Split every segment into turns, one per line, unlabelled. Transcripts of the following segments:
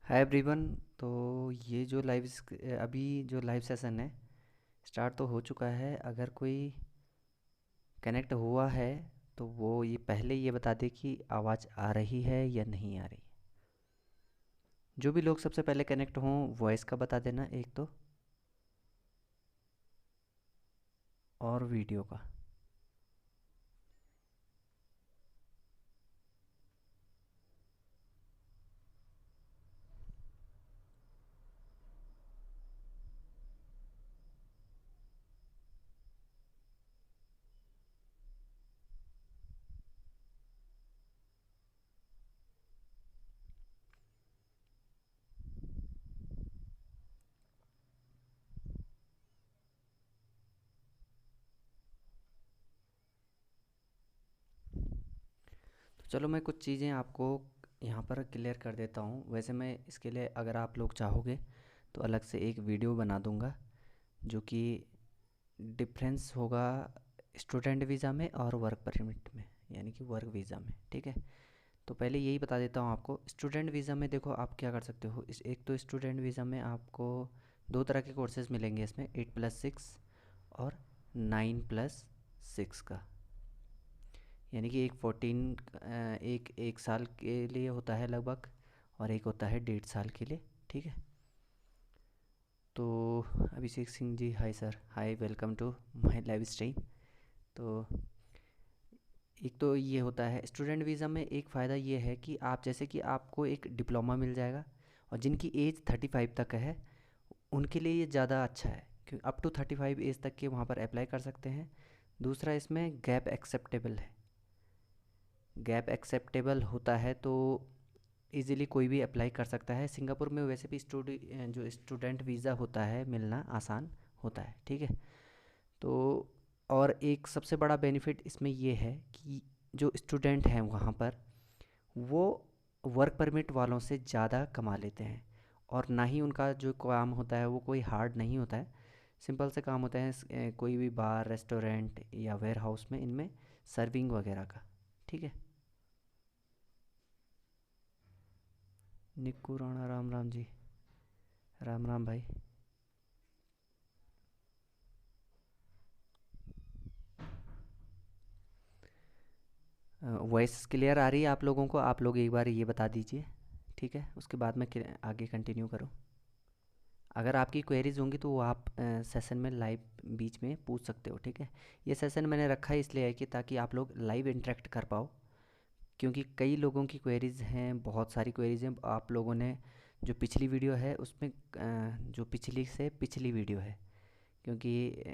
Hi everyone. तो ये जो अभी जो लाइव सेशन है स्टार्ट तो हो चुका है। अगर कोई कनेक्ट हुआ है तो वो ये पहले ये बता दे कि आवाज़ आ रही है या नहीं आ रही। जो भी लोग सबसे पहले कनेक्ट हों वॉइस का बता देना एक तो, और वीडियो का। तो चलो मैं कुछ चीज़ें आपको यहाँ पर क्लियर कर देता हूँ। वैसे मैं इसके लिए अगर आप लोग चाहोगे तो अलग से एक वीडियो बना दूँगा जो कि डिफरेंस होगा स्टूडेंट वीज़ा में और वर्क परमिट में, यानी कि वर्क वीज़ा में। ठीक है, तो पहले यही बता देता हूँ आपको। स्टूडेंट वीज़ा में देखो आप क्या कर सकते हो। इस एक तो स्टूडेंट वीज़ा में आपको दो तरह के कोर्सेज मिलेंगे इसमें, 8+6 और 9+6 का। यानी कि एक 1 साल के लिए होता है लगभग, और एक होता है 1.5 साल के लिए। ठीक है, तो Abhishek Singh ji, hi sir, hi, welcome to my live stream. तो एक तो ये होता है स्टूडेंट वीज़ा में, एक फ़ायदा ये है कि आप जैसे कि आपको एक डिप्लोमा मिल जाएगा, और जिनकी एज 35 तक है उनके लिए ये ज़्यादा अच्छा है, क्योंकि अप टू 35 एज तक के वहाँ पर अप्लाई कर सकते हैं। दूसरा, इसमें गैप एक्सेप्टेबल है। गैप एक्सेप्टेबल होता है तो इजीली कोई भी अप्लाई कर सकता है। सिंगापुर में वैसे भी जो स्टूडेंट वीज़ा होता है मिलना आसान होता है। ठीक है, तो और एक सबसे बड़ा बेनिफिट इसमें ये है कि जो स्टूडेंट हैं वहाँ पर, वो वर्क परमिट वालों से ज़्यादा कमा लेते हैं। और ना ही उनका जो काम होता है वो कोई हार्ड नहीं होता है। सिंपल से काम होता है कोई भी बार, रेस्टोरेंट या वेयर हाउस में इनमें सर्विंग वगैरह का। ठीक है, निक्कू राणा, राम राम जी, राम राम भाई। वॉइस क्लियर आ रही है आप लोगों को? आप लोग एक बार ये बता दीजिए, ठीक है, उसके बाद मैं आगे कंटिन्यू करूँ। अगर आपकी क्वेरीज होंगी तो वो आप सेशन में लाइव बीच में पूछ सकते हो। ठीक है, ये सेशन मैंने रखा है इसलिए है कि ताकि आप लोग लाइव इंटरेक्ट कर पाओ, क्योंकि कई लोगों की क्वेरीज हैं, बहुत सारी क्वेरीज हैं। आप लोगों ने जो पिछली वीडियो है उसमें जो पिछली से पिछली वीडियो है, क्योंकि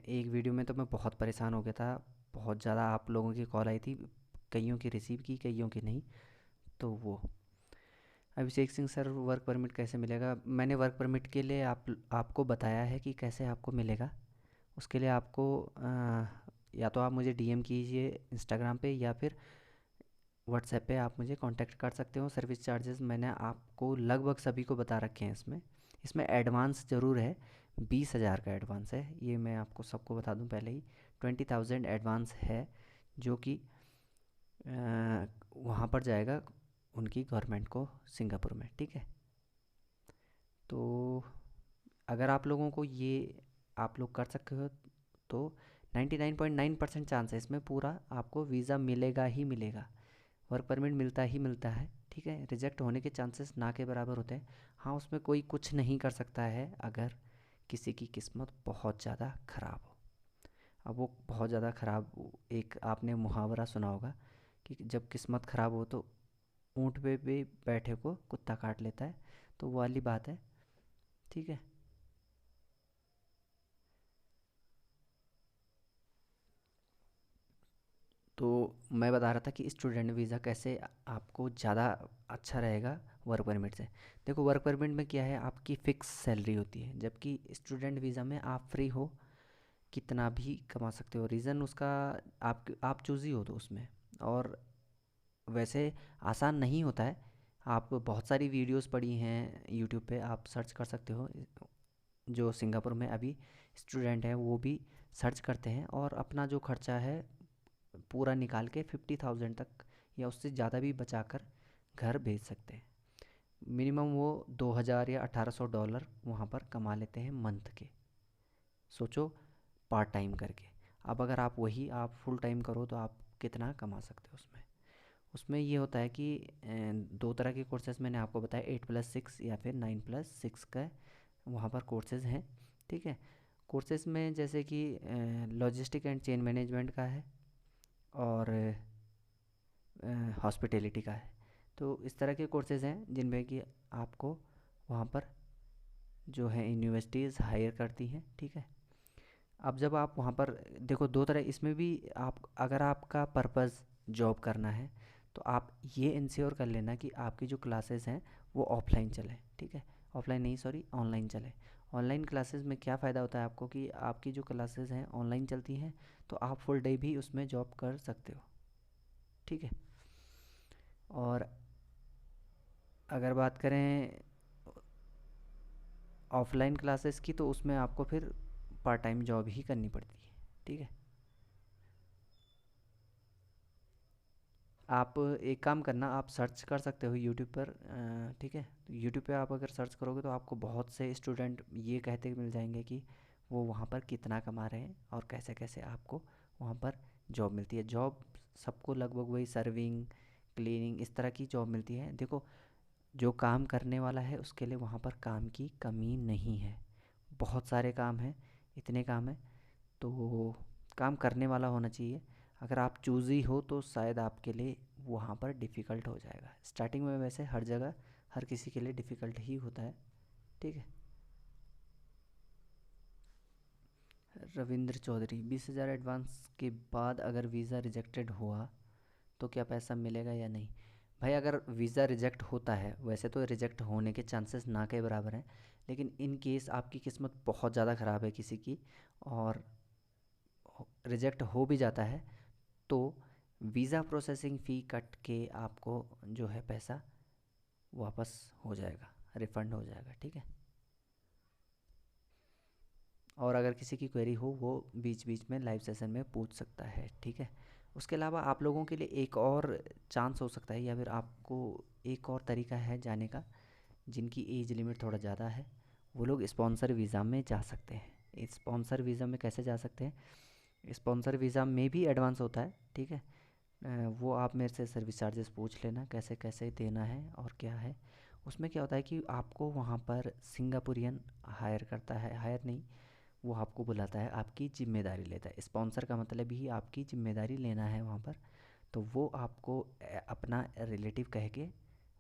एक वीडियो में तो मैं बहुत परेशान हो गया था। बहुत ज़्यादा आप लोगों की कॉल आई थी, कईयों की रिसीव की, कईयों की नहीं। तो वो Abhishek Singh sir, work permit कैसे मिलेगा? मैंने वर्क परमिट के लिए आपको बताया है कि कैसे आपको मिलेगा। उसके लिए आपको या तो आप मुझे डीएम कीजिए इंस्टाग्राम पे, या फिर व्हाट्सएप पे आप मुझे कांटेक्ट कर सकते हो। सर्विस चार्जेस मैंने आपको लगभग सभी को बता रखे हैं। इसमें इसमें एडवांस ज़रूर है, 20,000 का एडवांस है, ये मैं आपको सबको बता दूं पहले ही। 20,000 एडवांस है, जो कि वहाँ पर जाएगा उनकी गवर्नमेंट को, सिंगापुर में। ठीक है, तो अगर आप लोगों को ये आप लोग कर सकते हो तो 99.9% चांस है इसमें पूरा आपको वीज़ा मिलेगा ही मिलेगा। वर्क परमिट मिलता ही मिलता है। ठीक है, रिजेक्ट होने के चांसेस ना के बराबर होते हैं। हाँ, उसमें कोई कुछ नहीं कर सकता है अगर किसी की किस्मत बहुत ज़्यादा ख़राब हो। अब वो बहुत ज़्यादा ख़राब, एक आपने मुहावरा सुना होगा कि जब किस्मत ख़राब हो तो ऊँट पे भी बैठे को कुत्ता काट लेता है, तो वो वाली बात है। ठीक है, तो मैं बता रहा था कि स्टूडेंट वीज़ा कैसे आपको ज़्यादा अच्छा रहेगा वर्क परमिट से। देखो, वर्क परमिट में क्या है, आपकी फ़िक्स सैलरी होती है, जबकि स्टूडेंट वीज़ा में आप फ्री हो, कितना भी कमा सकते हो। रीज़न उसका आप चूज़ ही हो तो उसमें। और वैसे आसान नहीं होता है। आप बहुत सारी वीडियोस पड़ी हैं यूट्यूब पे, आप सर्च कर सकते हो। जो सिंगापुर में अभी स्टूडेंट हैं वो भी सर्च करते हैं और अपना जो खर्चा है पूरा निकाल के 50,000 तक या उससे ज़्यादा भी बचाकर घर भेज सकते हैं। मिनिमम वो 2000 या $1800 वहाँ पर कमा लेते हैं मंथ के। सोचो, पार्ट टाइम करके। अब अगर आप वही आप फुल टाइम करो तो आप कितना कमा सकते हो उसमें। उसमें ये होता है कि दो तरह के कोर्सेज मैंने आपको बताया, 8+6 या फिर 9+6 का वहाँ पर कोर्सेज हैं। ठीक है। कोर्सेज में जैसे कि लॉजिस्टिक एंड चेन मैनेजमेंट का है, और हॉस्पिटैलिटी का है। तो इस तरह के कोर्सेज हैं जिनमें कि आपको वहाँ पर जो है यूनिवर्सिटीज़ हायर करती हैं। ठीक है। अब जब आप वहाँ पर देखो, दो तरह इसमें भी, आप अगर आपका पर्पस जॉब करना है तो आप ये इंश्योर कर लेना कि आपकी जो क्लासेस हैं वो ऑफलाइन चले। ठीक है। ऑफलाइन नहीं, सॉरी, ऑनलाइन चले। ऑनलाइन क्लासेस में क्या फ़ायदा होता है आपको कि आपकी जो क्लासेस हैं ऑनलाइन चलती हैं, तो आप फुल डे भी उसमें जॉब कर सकते हो। ठीक है। और अगर बात करें ऑफलाइन क्लासेस की, तो उसमें आपको फिर पार्ट टाइम जॉब ही करनी पड़ती है। ठीक है। आप एक काम करना, आप सर्च कर सकते हो यूट्यूब पर। ठीक है। यूट्यूब पे आप अगर सर्च करोगे तो आपको बहुत से स्टूडेंट ये कहते मिल जाएंगे कि वो वहाँ पर कितना कमा रहे हैं और कैसे कैसे आपको वहाँ पर जॉब मिलती है। जॉब सबको लगभग वही सर्विंग, क्लीनिंग, इस तरह की जॉब मिलती है। देखो, जो काम करने वाला है उसके लिए वहाँ पर काम की कमी नहीं है। बहुत सारे काम हैं, इतने काम हैं, तो काम करने वाला होना चाहिए। अगर आप चूज़ी हो तो शायद आपके लिए वहाँ पर डिफ़िकल्ट हो जाएगा स्टार्टिंग में। वैसे हर जगह हर किसी के लिए डिफ़िकल्ट ही होता है। ठीक है। रविंद्र चौधरी, 20,000 एडवांस के बाद अगर वीज़ा रिजेक्टेड हुआ तो क्या पैसा मिलेगा या नहीं? भाई, अगर वीज़ा रिजेक्ट होता है, वैसे तो रिजेक्ट होने के चांसेस ना के बराबर हैं, लेकिन इन केस आपकी किस्मत बहुत ज़्यादा ख़राब है किसी की, और रिजेक्ट हो भी जाता है, तो वीज़ा प्रोसेसिंग फ़ी कट के आपको जो है पैसा वापस हो जाएगा, रिफ़ंड हो जाएगा। ठीक है। और अगर किसी की क्वेरी हो, वो बीच बीच में लाइव सेशन में पूछ सकता है। ठीक है। उसके अलावा आप लोगों के लिए एक और चांस हो सकता है, या फिर आपको एक और तरीका है जाने का। जिनकी एज लिमिट थोड़ा ज़्यादा है वो लोग स्पॉन्सर वीज़ा में जा सकते हैं। स्पॉन्सर वीज़ा में कैसे जा सकते हैं? स्पॉन्सर वीज़ा में भी एडवांस होता है। ठीक है। वो आप मेरे से सर्विस चार्जेस पूछ लेना कैसे कैसे देना है और क्या है। उसमें क्या होता है कि आपको वहाँ पर सिंगापुरियन हायर करता है, हायर नहीं, वो आपको बुलाता है, आपकी ज़िम्मेदारी लेता है। स्पॉन्सर का मतलब ही आपकी ज़िम्मेदारी लेना है वहाँ पर। तो वो आपको अपना रिलेटिव कह के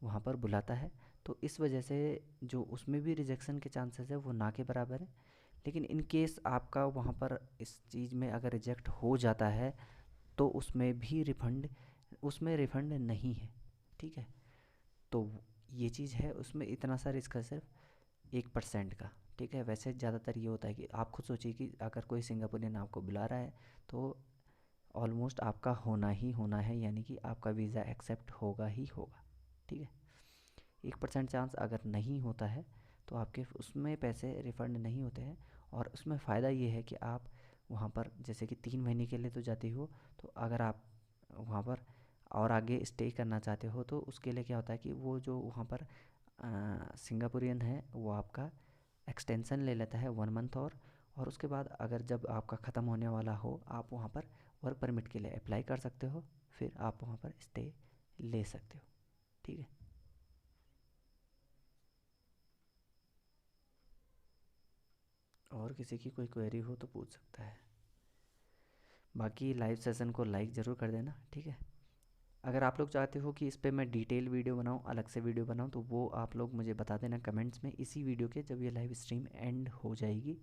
वहाँ पर बुलाता है। तो इस वजह से जो उसमें भी रिजेक्शन के चांसेस है वो ना के बराबर है। लेकिन इन केस आपका वहाँ पर इस चीज़ में अगर रिजेक्ट हो जाता है तो उसमें रिफ़ंड नहीं है। ठीक है। तो ये चीज़ है, उसमें इतना सा रिस्क है सिर्फ 1% का। ठीक है। वैसे ज़्यादातर ये होता है कि आप खुद सोचिए कि अगर कोई सिंगापुरियन आपको बुला रहा है तो ऑलमोस्ट आपका होना ही होना है, यानी कि आपका वीज़ा एक्सेप्ट होगा ही होगा। ठीक है। 1% चांस अगर नहीं होता है तो आपके उसमें पैसे रिफ़ंड नहीं होते हैं। और उसमें फ़ायदा ये है कि आप वहाँ पर जैसे कि 3 महीने के लिए तो जाते हो, तो अगर आप वहाँ पर और आगे स्टे करना चाहते हो तो उसके लिए क्या होता है कि वो जो वहाँ पर सिंगापुरियन है वो आपका एक्सटेंसन ले लेता है 1 मंथ और उसके बाद अगर जब आपका ख़त्म होने वाला हो, आप वहाँ पर वर्क परमिट के लिए अप्लाई कर सकते हो, फिर आप वहाँ पर स्टे ले सकते हो। ठीक है। और किसी की कोई क्वेरी हो तो पूछ सकता है। बाकी लाइव सेशन को लाइक ज़रूर कर देना। ठीक है। अगर आप लोग चाहते हो कि इस पे मैं डिटेल वीडियो बनाऊं, अलग से वीडियो बनाऊं, तो वो आप लोग मुझे बता देना कमेंट्स में इसी वीडियो के जब ये लाइव स्ट्रीम एंड हो जाएगी।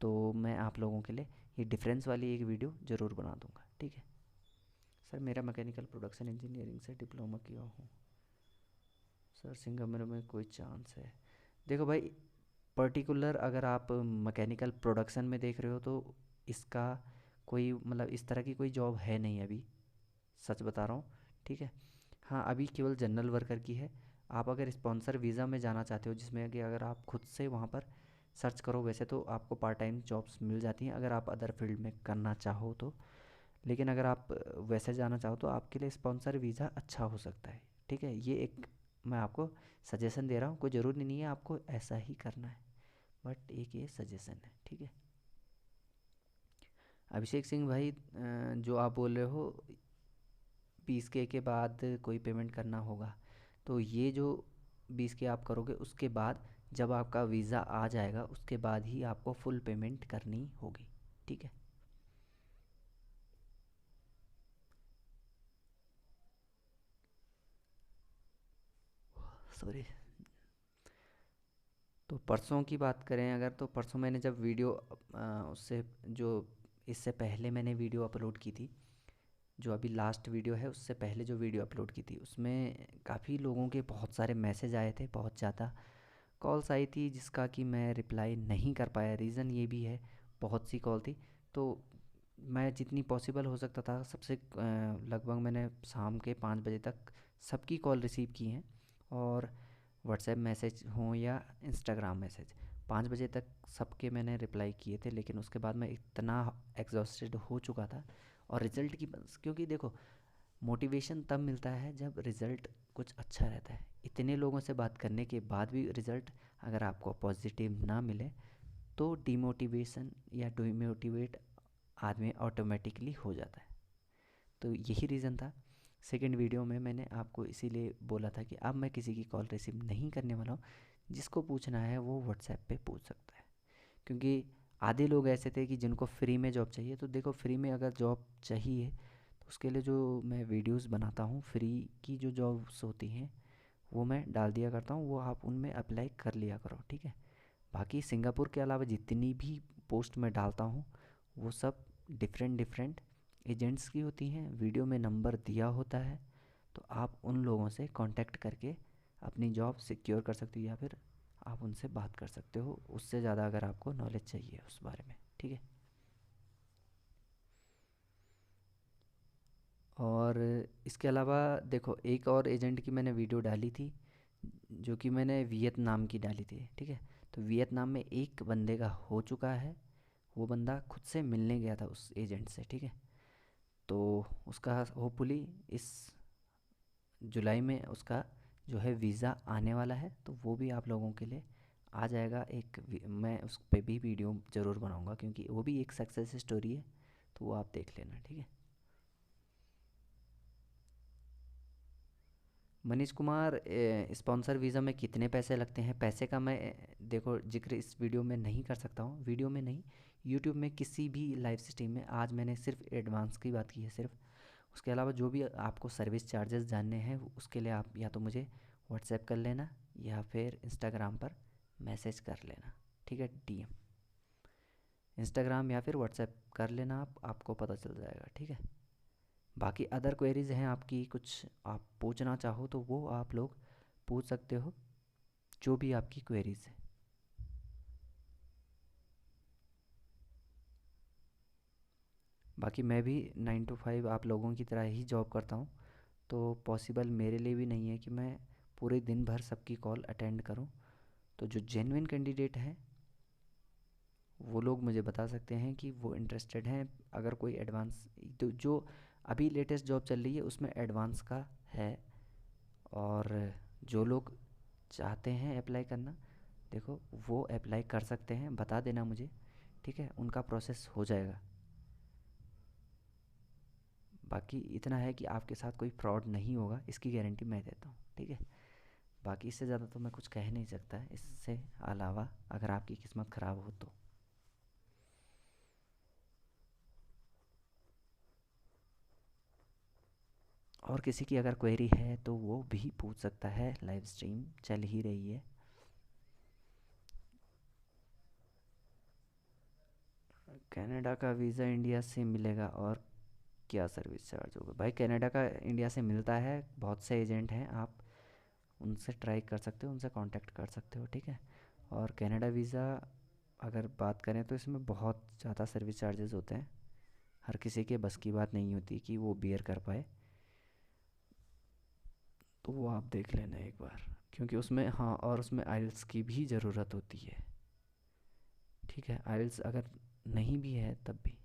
तो मैं आप लोगों के लिए ये डिफरेंस वाली एक वीडियो ज़रूर बना दूंगा। ठीक है। सर, मेरा मैकेनिकल प्रोडक्शन इंजीनियरिंग से डिप्लोमा किया हूँ सर, सिंगापुर में कोई चांस है? देखो भाई, पर्टिकुलर अगर आप मैकेनिकल प्रोडक्शन में देख रहे हो तो इसका कोई मतलब इस तरह की कोई जॉब है नहीं अभी, सच बता रहा हूँ। ठीक है। हाँ, अभी केवल जनरल वर्कर की है। आप अगर स्पॉन्सर वीज़ा में जाना चाहते हो, जिसमें कि अगर आप खुद से वहाँ पर सर्च करो, वैसे तो आपको पार्ट टाइम जॉब्स मिल जाती हैं अगर आप अदर फील्ड में करना चाहो तो। लेकिन अगर आप वैसे जाना चाहो तो आपके लिए स्पॉन्सर वीज़ा अच्छा हो सकता है। ठीक है। ये एक मैं आपको सजेशन दे रहा हूँ, कोई ज़रूरी नहीं है आपको ऐसा ही करना है, बट एक ये सजेशन है, ठीक है। अभिषेक सिंह भाई, जो आप बोल रहे हो 20K के बाद कोई पेमेंट करना होगा, तो ये जो 20K आप करोगे उसके बाद जब आपका वीज़ा आ जाएगा उसके बाद ही आपको फुल पेमेंट करनी होगी, ठीक है। सॉरी। तो परसों की बात करें अगर, तो परसों मैंने जब वीडियो उससे जो इससे पहले मैंने वीडियो अपलोड की थी, जो अभी लास्ट वीडियो है उससे पहले जो वीडियो अपलोड की थी, उसमें काफ़ी लोगों के बहुत सारे मैसेज आए थे, बहुत ज़्यादा कॉल्स आई थी जिसका कि मैं रिप्लाई नहीं कर पाया। रीज़न ये भी है, बहुत सी कॉल थी, तो मैं जितनी पॉसिबल हो सकता था सबसे लगभग मैंने शाम के 5 बजे तक सबकी कॉल रिसीव की हैं। और व्हाट्सएप मैसेज हों या इंस्टाग्राम मैसेज, 5 बजे तक सबके मैंने रिप्लाई किए थे। लेकिन उसके बाद मैं इतना एग्जॉस्टेड हो चुका था, और रिज़ल्ट की क्योंकि देखो, मोटिवेशन तब मिलता है जब रिज़ल्ट कुछ अच्छा रहता है। इतने लोगों से बात करने के बाद भी रिज़ल्ट अगर आपको पॉजिटिव ना मिले तो डिमोटिवेशन या डिमोटिवेट आदमी ऑटोमेटिकली हो जाता है। तो यही रीज़न था। सेकंड वीडियो में मैंने आपको इसीलिए बोला था कि अब मैं किसी की कॉल रिसीव नहीं करने वाला हूँ, जिसको पूछना है वो व्हाट्सएप पे पूछ सकता है। क्योंकि आधे लोग ऐसे थे कि जिनको फ्री में जॉब चाहिए, तो देखो फ्री में अगर जॉब चाहिए तो उसके लिए जो मैं वीडियोस बनाता हूँ फ्री की जो जॉब्स होती हैं वो मैं डाल दिया करता हूँ, वो आप उनमें अप्लाई कर लिया करो, ठीक है। बाकी सिंगापुर के अलावा जितनी भी पोस्ट मैं डालता हूँ वो सब डिफरेंट डिफरेंट एजेंट्स की होती हैं, वीडियो में नंबर दिया होता है, तो आप उन लोगों से कांटेक्ट करके अपनी जॉब सिक्योर कर सकते हो, या फिर आप उनसे बात कर सकते हो उससे ज़्यादा अगर आपको नॉलेज चाहिए उस बारे में, ठीक है। और इसके अलावा देखो, एक और एजेंट की मैंने वीडियो डाली थी, जो कि मैंने वियतनाम की डाली थी, ठीक है। तो वियतनाम में एक बंदे का हो चुका है, वो बंदा खुद से मिलने गया था उस एजेंट से, ठीक है। तो उसका होपफुली इस जुलाई में उसका जो है वीज़ा आने वाला है, तो वो भी आप लोगों के लिए आ जाएगा। मैं उस पे भी वीडियो ज़रूर बनाऊंगा, क्योंकि वो भी एक सक्सेस स्टोरी है, तो वो आप देख लेना, ठीक है। मनीष कुमार, स्पॉन्सर वीज़ा में कितने पैसे लगते हैं? पैसे का मैं देखो जिक्र इस वीडियो में नहीं कर सकता हूँ, वीडियो में नहीं, यूट्यूब में किसी भी लाइव स्ट्रीम में। आज मैंने सिर्फ एडवांस की बात की है सिर्फ। उसके अलावा जो भी आपको सर्विस चार्जेस जानने हैं उसके लिए आप या तो मुझे व्हाट्सएप कर लेना या फिर इंस्टाग्राम पर मैसेज कर लेना, ठीक है। डीएम इंस्टाग्राम या फिर व्हाट्सएप कर लेना, आपको पता चल जाएगा, ठीक है। बाकी अदर क्वेरीज़ हैं आपकी, कुछ आप पूछना चाहो तो वो आप लोग पूछ सकते हो, जो भी आपकी क्वेरीज़ है। बाकी मैं भी 9 to 5 आप लोगों की तरह ही जॉब करता हूँ, तो पॉसिबल मेरे लिए भी नहीं है कि मैं पूरे दिन भर सबकी कॉल अटेंड करूँ। तो जो जेन्युइन कैंडिडेट हैं वो लोग मुझे बता सकते हैं कि वो इंटरेस्टेड हैं। अगर कोई एडवांस, तो जो अभी लेटेस्ट जॉब चल रही है उसमें एडवांस का है, और जो लोग चाहते हैं अप्लाई करना, देखो वो अप्लाई कर सकते हैं, बता देना मुझे, ठीक है, उनका प्रोसेस हो जाएगा। बाकी इतना है कि आपके साथ कोई फ्रॉड नहीं होगा, इसकी गारंटी मैं देता हूँ, ठीक है। बाकी इससे ज़्यादा तो मैं कुछ कह नहीं सकता इससे अलावा, अगर आपकी किस्मत ख़राब हो तो। और किसी की अगर क्वेरी है तो वो भी पूछ सकता है, लाइव स्ट्रीम चल ही रही है। कनाडा का वीज़ा इंडिया से मिलेगा और क्या सर्विस चार्ज होगा? भाई कनाडा का इंडिया से मिलता है, बहुत से एजेंट हैं, आप उनसे ट्राई कर सकते हो, उनसे कांटेक्ट कर सकते हो, ठीक है। और कनाडा वीज़ा अगर बात करें तो इसमें बहुत ज़्यादा सर्विस चार्जेस होते हैं, हर किसी के बस की बात नहीं होती कि वो बियर कर पाए, तो वो आप देख लेना एक बार, क्योंकि उसमें, हाँ, और उसमें आइल्स की भी ज़रूरत होती है, ठीक है। आइल्स अगर नहीं भी है तब भी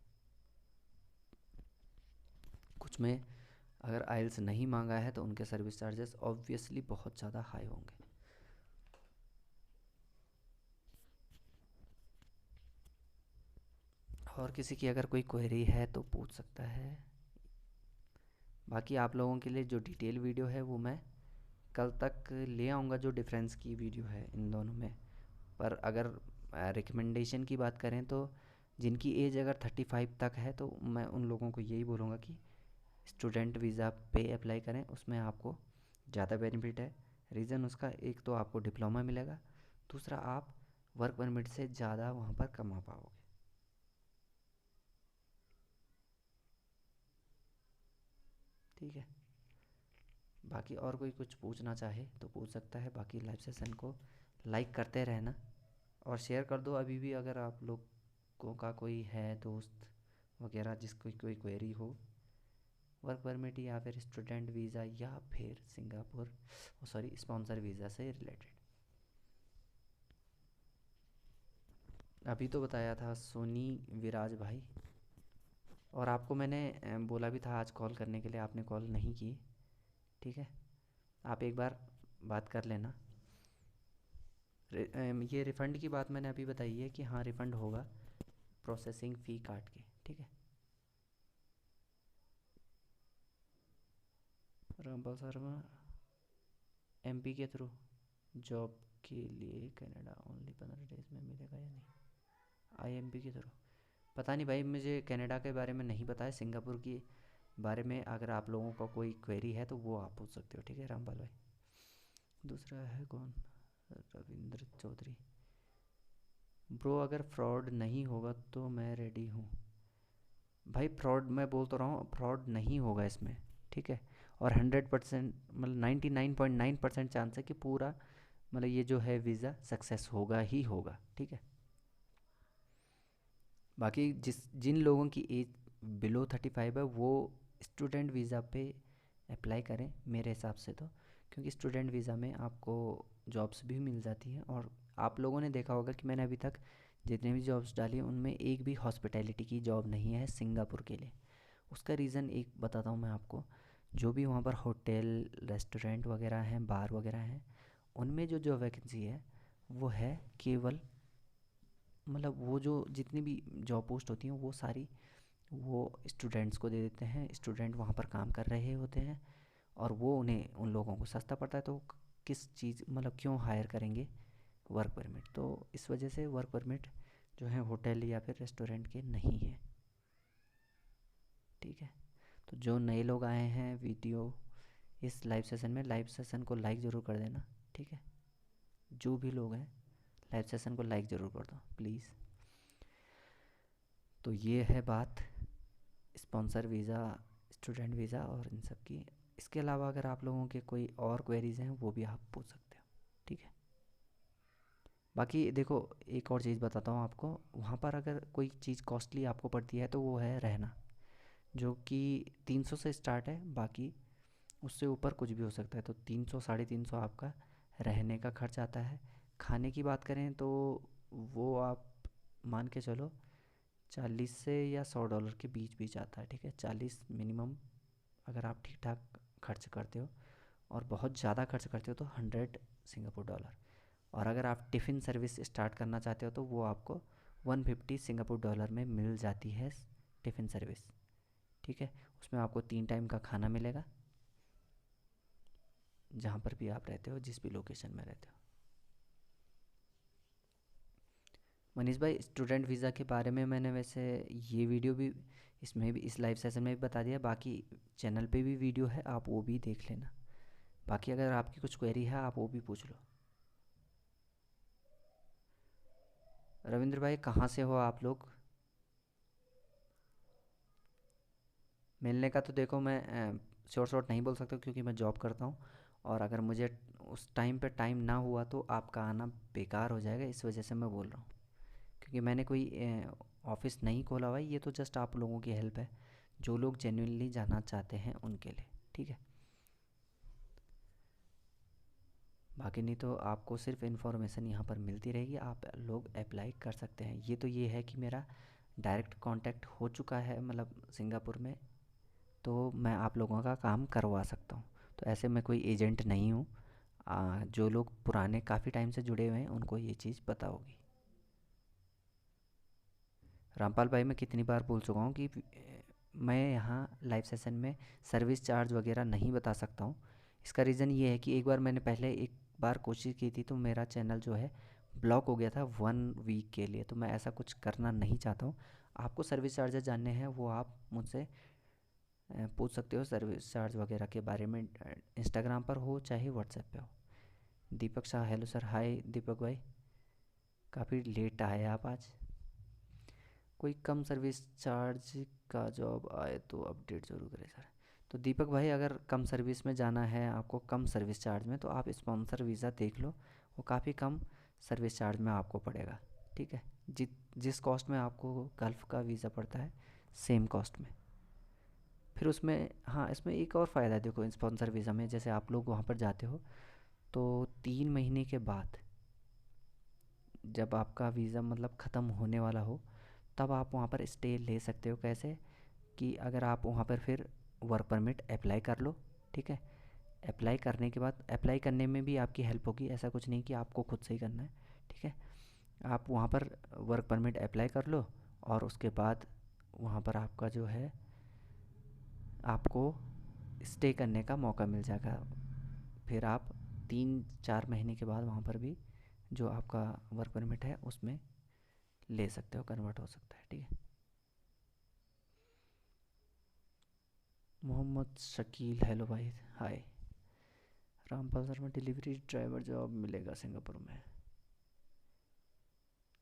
कुछ में अगर आइल्स नहीं मांगा है तो उनके सर्विस चार्जेस ऑब्वियसली बहुत ज़्यादा हाई होंगे। और किसी की अगर कोई क्वेरी है तो पूछ सकता है। बाकी आप लोगों के लिए जो डिटेल वीडियो है वो मैं कल तक ले आऊँगा, जो डिफरेंस की वीडियो है इन दोनों में। पर अगर रिकमेंडेशन की बात करें तो जिनकी एज अगर 35 तक है तो मैं उन लोगों को यही बोलूँगा कि स्टूडेंट वीज़ा पे अप्लाई करें, उसमें आपको ज़्यादा बेनिफिट है। रीज़न उसका, एक तो आपको डिप्लोमा मिलेगा, दूसरा आप वर्क परमिट से ज़्यादा वहाँ पर कमा पाओगे। ठीक है। बाकी और कोई कुछ पूछना चाहे तो पूछ सकता है। बाकी लाइव सेशन को लाइक करते रहना और शेयर कर दो अभी भी, अगर आप लोगों का कोई है दोस्त वगैरह जिसको कोई क्वेरी हो वर्क परमिट या फिर स्टूडेंट वीज़ा या फिर सिंगापुर सॉरी स्पॉन्सर वीज़ा से रिलेटेड। अभी तो बताया था सोनी विराज भाई, और आपको मैंने बोला भी था आज कॉल करने के लिए, आपने कॉल नहीं की। ठीक है, आप एक बार बात कर लेना। ये रिफ़ंड की बात मैंने अभी बताई है कि हाँ रिफ़ंड होगा प्रोसेसिंग फ़ी काट के। ठीक है। रामपाल शर्मा एमपी के थ्रू जॉब के लिए कनाडा ओनली 15 डेज में मिलेगा या नहीं? आईएमपी के थ्रू पता नहीं भाई, मुझे कनाडा के बारे में नहीं पता है। सिंगापुर की बारे में अगर आप लोगों का कोई क्वेरी है तो वो आप पूछ सकते हो। ठीक है रामपाल भाई। दूसरा है कौन? रविंद्र चौधरी। ब्रो अगर फ्रॉड नहीं होगा तो मैं रेडी हूँ। भाई फ्रॉड मैं बोल तो रहा हूँ, फ्रॉड नहीं होगा इसमें। ठीक है। और 100% मतलब 99.9% चांस है कि पूरा मतलब ये जो है वीज़ा सक्सेस होगा ही होगा। ठीक है। बाकी जिन लोगों की एज बिलो 35 है वो स्टूडेंट वीज़ा पे अप्लाई करें मेरे हिसाब से तो, क्योंकि स्टूडेंट वीज़ा में आपको जॉब्स भी मिल जाती हैं। और आप लोगों ने देखा होगा कि मैंने अभी तक जितने भी जॉब्स डाली उनमें एक भी हॉस्पिटैलिटी की जॉब नहीं है सिंगापुर के लिए। उसका रीज़न एक बताता हूँ मैं आपको। जो भी वहाँ पर होटल रेस्टोरेंट वगैरह हैं, बार वगैरह हैं, उनमें जो जो वैकेंसी है वो है केवल मतलब वो जो जितनी भी जॉब पोस्ट होती हैं वो सारी वो स्टूडेंट्स को दे देते हैं। स्टूडेंट वहाँ पर काम कर रहे होते हैं और वो उन्हें उन लोगों को सस्ता पड़ता है, तो किस चीज़ मतलब क्यों हायर करेंगे वर्क परमिट। तो इस वजह से वर्क परमिट जो है होटल या फिर रेस्टोरेंट के नहीं है। ठीक है। तो जो नए लोग आए हैं वीडियो इस लाइव सेशन में, लाइव सेशन को लाइक ज़रूर कर देना। ठीक है। जो भी लोग हैं लाइव सेशन को लाइक ज़रूर कर दो प्लीज़। तो ये है बात स्पॉन्सर वीज़ा, स्टूडेंट वीज़ा और इन सब की। इसके अलावा अगर आप लोगों के कोई और क्वेरीज़ हैं वो भी आप पूछ सकते हो। ठीक है। बाकी देखो एक और चीज़ बताता हूँ आपको, वहाँ पर अगर कोई चीज़ कॉस्टली आपको पड़ती है तो वो है रहना, जो कि 300 से स्टार्ट है। बाकी उससे ऊपर कुछ भी हो सकता है। तो 300 350 आपका रहने का खर्च आता है। खाने की बात करें तो वो आप मान के चलो 40 से या $100 के बीच बीच आता है। ठीक है। 40 मिनिमम अगर आप ठीक ठाक खर्च करते हो, और बहुत ज़्यादा खर्च करते हो तो 100 सिंगापुर डॉलर। और अगर आप टिफ़िन सर्विस स्टार्ट करना चाहते हो तो वो आपको 150 सिंगापुर डॉलर में मिल जाती है टिफ़िन सर्विस। ठीक है। उसमें आपको 3 टाइम का खाना मिलेगा जहाँ पर भी आप रहते हो, जिस भी लोकेशन में रहते हो। मनीष भाई स्टूडेंट वीज़ा के बारे में मैंने वैसे ये वीडियो भी इसमें भी इस लाइव सेशन में भी बता दिया। बाकी चैनल पे भी वीडियो है, आप वो भी देख लेना। बाकी अगर आपकी कुछ क्वेरी है आप वो भी पूछ लो। रविंद्र भाई कहाँ से हो आप लोग? मिलने का तो देखो मैं शॉर्ट शॉर्ट नहीं बोल सकता क्योंकि मैं जॉब करता हूँ, और अगर मुझे उस टाइम पे टाइम ना हुआ तो आपका आना बेकार हो जाएगा। इस वजह से मैं बोल रहा हूँ, क्योंकि मैंने कोई ऑफिस नहीं खोला हुआ है। ये तो जस्ट आप लोगों की हेल्प है, जो लोग जेन्युइनली जाना चाहते हैं उनके लिए। ठीक है। बाकी नहीं तो आपको सिर्फ इन्फॉर्मेशन यहाँ पर मिलती रहेगी, आप लोग अप्लाई कर सकते हैं। ये तो ये है कि मेरा डायरेक्ट कांटेक्ट हो चुका है मतलब सिंगापुर में, तो मैं आप लोगों का काम करवा सकता हूँ। तो ऐसे मैं कोई एजेंट नहीं हूँ। जो लोग पुराने काफ़ी टाइम से जुड़े हुए हैं उनको ये चीज़ पता होगी। रामपाल भाई, मैं कितनी बार बोल चुका हूँ कि मैं यहाँ लाइव सेशन में सर्विस चार्ज वगैरह नहीं बता सकता हूँ। इसका रीज़न ये है कि एक बार मैंने पहले एक बार कोशिश की थी तो मेरा चैनल जो है ब्लॉक हो गया था 1 वीक के लिए। तो मैं ऐसा कुछ करना नहीं चाहता हूँ। आपको सर्विस चार्जेस जानने हैं वो आप मुझसे पूछ सकते हो सर्विस चार्ज वगैरह के बारे में। इंस्टाग्राम पर हो चाहे व्हाट्सएप पे हो। दीपक शाह, हेलो सर। हाय दीपक भाई, काफ़ी लेट आए आप आज। कोई कम सर्विस चार्ज का जॉब आए तो अपडेट ज़रूर करें सर। तो दीपक भाई, अगर कम सर्विस में जाना है आपको, कम सर्विस चार्ज में, तो आप स्पॉन्सर वीज़ा देख लो। वो काफ़ी कम सर्विस चार्ज में आपको पड़ेगा। ठीक है, जिस कॉस्ट में आपको गल्फ़ का वीज़ा पड़ता है सेम कॉस्ट में। फिर उसमें, हाँ, इसमें एक और फ़ायदा है। देखो, स्पॉन्सर वीज़ा में जैसे आप लोग वहाँ पर जाते हो तो 3 महीने के बाद जब आपका वीज़ा मतलब ख़त्म होने वाला हो तब आप वहाँ पर स्टे ले सकते हो। कैसे कि अगर आप वहाँ पर फिर वर्क परमिट अप्लाई कर लो। ठीक है, अप्लाई करने के बाद, अप्लाई करने में भी आपकी हेल्प होगी। ऐसा कुछ नहीं कि आपको खुद से ही करना है। ठीक है, आप वहाँ पर वर्क परमिट अप्लाई कर लो और उसके बाद वहाँ पर आपका जो है आपको स्टे करने का मौका मिल जाएगा। फिर आप 3-4 महीने के बाद वहाँ पर भी जो आपका वर्क परमिट है उसमें ले सकते हो, कन्वर्ट हो सकता है। ठीक है। मोहम्मद शकील, हेलो भाई, hi. Rampal Sharma, delivery driver job मिलेगा सिंगापुर में?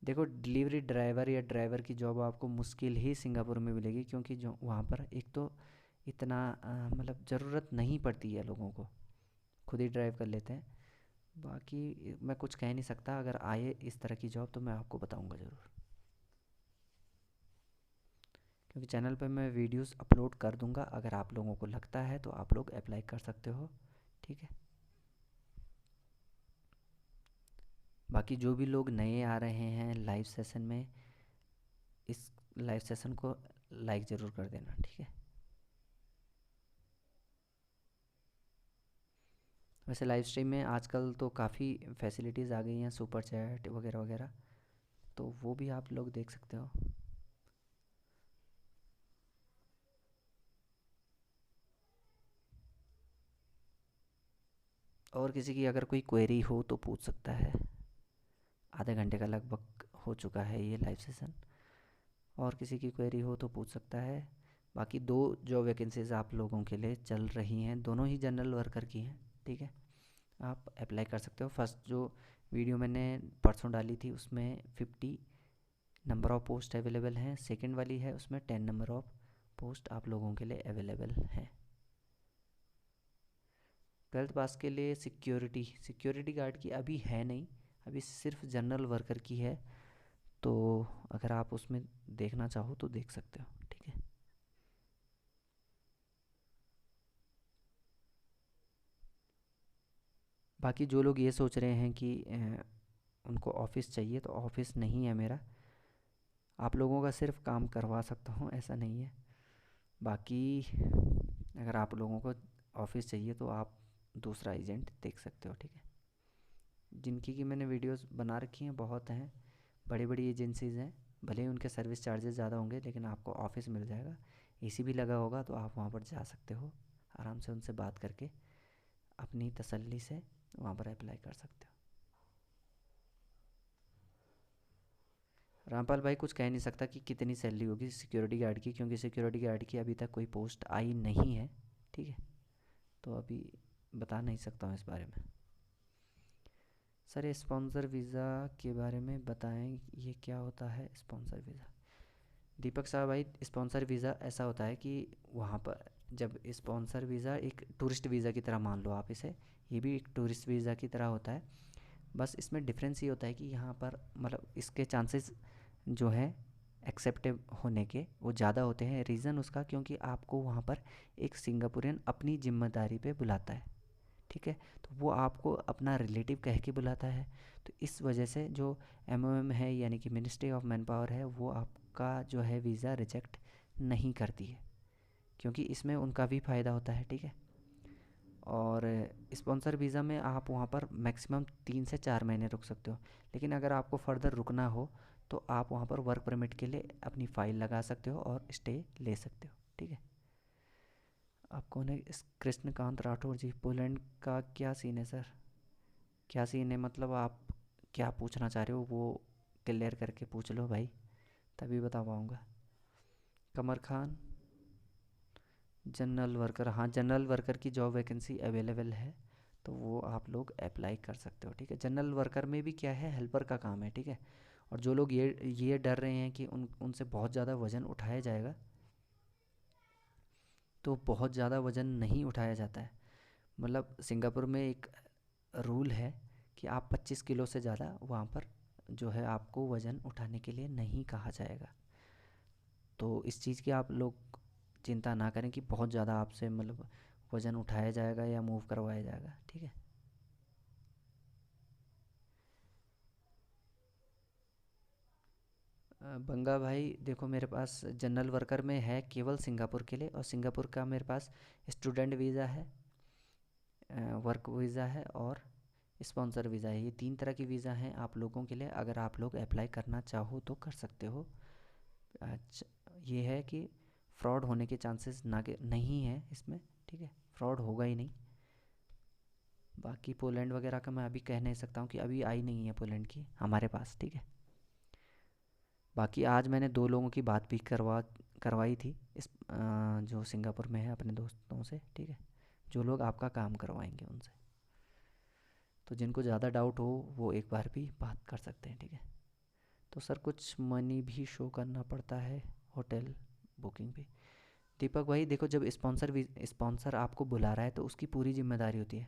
देखो, डिलीवरी ड्राइवर या ड्राइवर की जॉब आपको मुश्किल ही सिंगापुर में मिलेगी, क्योंकि जो वहाँ पर एक तो इतना मतलब ज़रूरत नहीं पड़ती है लोगों को, खुद ही ड्राइव कर लेते हैं। बाकी मैं कुछ कह नहीं सकता। अगर आए इस तरह की जॉब तो मैं आपको बताऊंगा ज़रूर, क्योंकि चैनल पे मैं वीडियोस अपलोड कर दूंगा। अगर आप लोगों को लगता है तो आप लोग अप्लाई कर सकते हो। ठीक है। बाकी जो भी लोग नए आ रहे हैं लाइव सेशन में, इस लाइव सेशन को लाइक ज़रूर कर देना। ठीक है। वैसे लाइव स्ट्रीम में आजकल तो काफ़ी फैसिलिटीज़ आ गई हैं, सुपर चैट वगैरह वगैरह, तो वो भी आप लोग देख सकते हो। और किसी की अगर कोई क्वेरी हो तो पूछ सकता है। आधे घंटे का लगभग हो चुका है ये लाइव सेशन। और किसी की क्वेरी हो तो पूछ सकता है। बाकी 2 जो वैकेंसीज़ आप लोगों के लिए चल रही हैं, दोनों ही जनरल वर्कर की हैं। ठीक है, आप अप्लाई कर सकते हो। फर्स्ट जो वीडियो मैंने परसों डाली थी उसमें 50 नंबर ऑफ़ पोस्ट अवेलेबल हैं। सेकंड वाली है उसमें 10 नंबर ऑफ़ पोस्ट आप लोगों के लिए अवेलेबल हैं। 12th पास के लिए सिक्योरिटी गार्ड की अभी है नहीं, अभी सिर्फ जनरल वर्कर की है। तो अगर आप उसमें देखना चाहो तो देख सकते हो। ठीक है। बाकी जो लोग ये सोच रहे हैं कि उनको ऑफ़िस चाहिए, तो ऑफ़िस नहीं है मेरा। आप लोगों का सिर्फ काम करवा सकता हूँ, ऐसा नहीं है। बाकी अगर आप लोगों को ऑफ़िस चाहिए तो आप दूसरा एजेंट देख सकते हो। ठीक है। जिनकी कि मैंने वीडियोस बना रखी हैं बहुत हैं, बड़ी बड़ी एजेंसीज़ हैं। भले ही उनके सर्विस चार्जेस ज़्यादा होंगे लेकिन आपको ऑफ़िस मिल जाएगा। एसी भी लगा होगा तो आप वहाँ पर जा सकते हो, आराम से उनसे बात करके अपनी तसल्ली से वहाँ पर अप्लाई कर सकते हो। रामपाल भाई, कुछ कह नहीं सकता कि कितनी सैलरी होगी सिक्योरिटी गार्ड की, क्योंकि सिक्योरिटी गार्ड की अभी तक कोई पोस्ट आई नहीं है। ठीक है, तो अभी बता नहीं सकता हूँ इस बारे में। सर, ये स्पॉन्सर वीज़ा के बारे में बताएं, ये क्या होता है स्पॉन्सर वीज़ा? दीपक साहब भाई, स्पॉन्सर वीज़ा ऐसा होता है कि वहाँ पर जब स्पॉन्सर वीज़ा एक टूरिस्ट वीज़ा की तरह मान लो आप इसे, ये भी एक टूरिस्ट वीज़ा की तरह होता है। बस इसमें डिफरेंस ये होता है कि यहाँ पर मतलब इसके चांसेस जो है एक्सेप्टेड होने के वो ज़्यादा होते हैं। रीज़न उसका क्योंकि आपको वहाँ पर एक सिंगापुरियन अपनी जिम्मेदारी पे बुलाता है। ठीक है, तो वो आपको अपना रिलेटिव कह के बुलाता है। तो इस वजह से जो एमओएम है यानी कि मिनिस्ट्री ऑफ मैन पावर है, वो आपका जो है वीज़ा रिजेक्ट नहीं करती है, क्योंकि इसमें उनका भी फ़ायदा होता है, ठीक है। और स्पॉन्सर वीज़ा में आप वहाँ पर मैक्सिमम 3 से 4 महीने रुक सकते हो, लेकिन अगर आपको फर्दर रुकना हो तो आप वहाँ पर वर्क परमिट के लिए अपनी फ़ाइल लगा सकते हो और स्टे ले सकते हो, ठीक है। आप कौन है? कृष्णकांत राठौर जी, पोलैंड का क्या सीन है सर? क्या सीन है मतलब आप क्या पूछना चाह रहे हो वो क्लियर करके पूछ लो भाई, तभी बता पाऊँगा। कमर खान, जनरल वर्कर, हाँ जनरल वर्कर की जॉब वैकेंसी अवेलेबल है, तो वो आप लोग अप्लाई कर सकते हो, ठीक है। जनरल वर्कर में भी क्या है, हेल्पर का काम है, ठीक है। और जो लोग ये डर रहे हैं कि उनसे बहुत ज़्यादा वज़न उठाया जाएगा, तो बहुत ज़्यादा वज़न नहीं उठाया जाता है। मतलब सिंगापुर में एक रूल है कि आप 25 किलो से ज़्यादा वहाँ पर जो है आपको वज़न उठाने के लिए नहीं कहा जाएगा। तो इस चीज़ की आप लोग चिंता ना करें कि बहुत ज़्यादा आपसे मतलब वज़न उठाया जाएगा या मूव करवाया जाएगा, ठीक है। बंगा भाई देखो, मेरे पास जनरल वर्कर में है केवल सिंगापुर के लिए, और सिंगापुर का मेरे पास स्टूडेंट वीज़ा है, वर्क वीज़ा है और स्पॉन्सर वीज़ा है। ये 3 तरह की वीज़ा हैं आप लोगों के लिए, अगर आप लोग अप्लाई करना चाहो तो कर सकते हो। अच्छा, ये है कि फ्रॉड होने के चांसेस ना के नहीं है इसमें, ठीक है, फ्रॉड होगा ही नहीं। बाकी पोलैंड वगैरह का मैं अभी कह नहीं सकता हूँ कि अभी आई नहीं है पोलैंड की हमारे पास, ठीक है। बाकी आज मैंने 2 लोगों की बात भी करवाई थी जो सिंगापुर में है अपने दोस्तों से, ठीक है, जो लोग आपका काम करवाएंगे उनसे। तो जिनको ज़्यादा डाउट हो वो एक बार भी बात कर सकते हैं, ठीक है। तो सर कुछ मनी भी शो करना पड़ता है होटल बुकिंग पे? दीपक भाई देखो, जब स्पॉन्सर आपको बुला रहा है तो उसकी पूरी जिम्मेदारी होती है।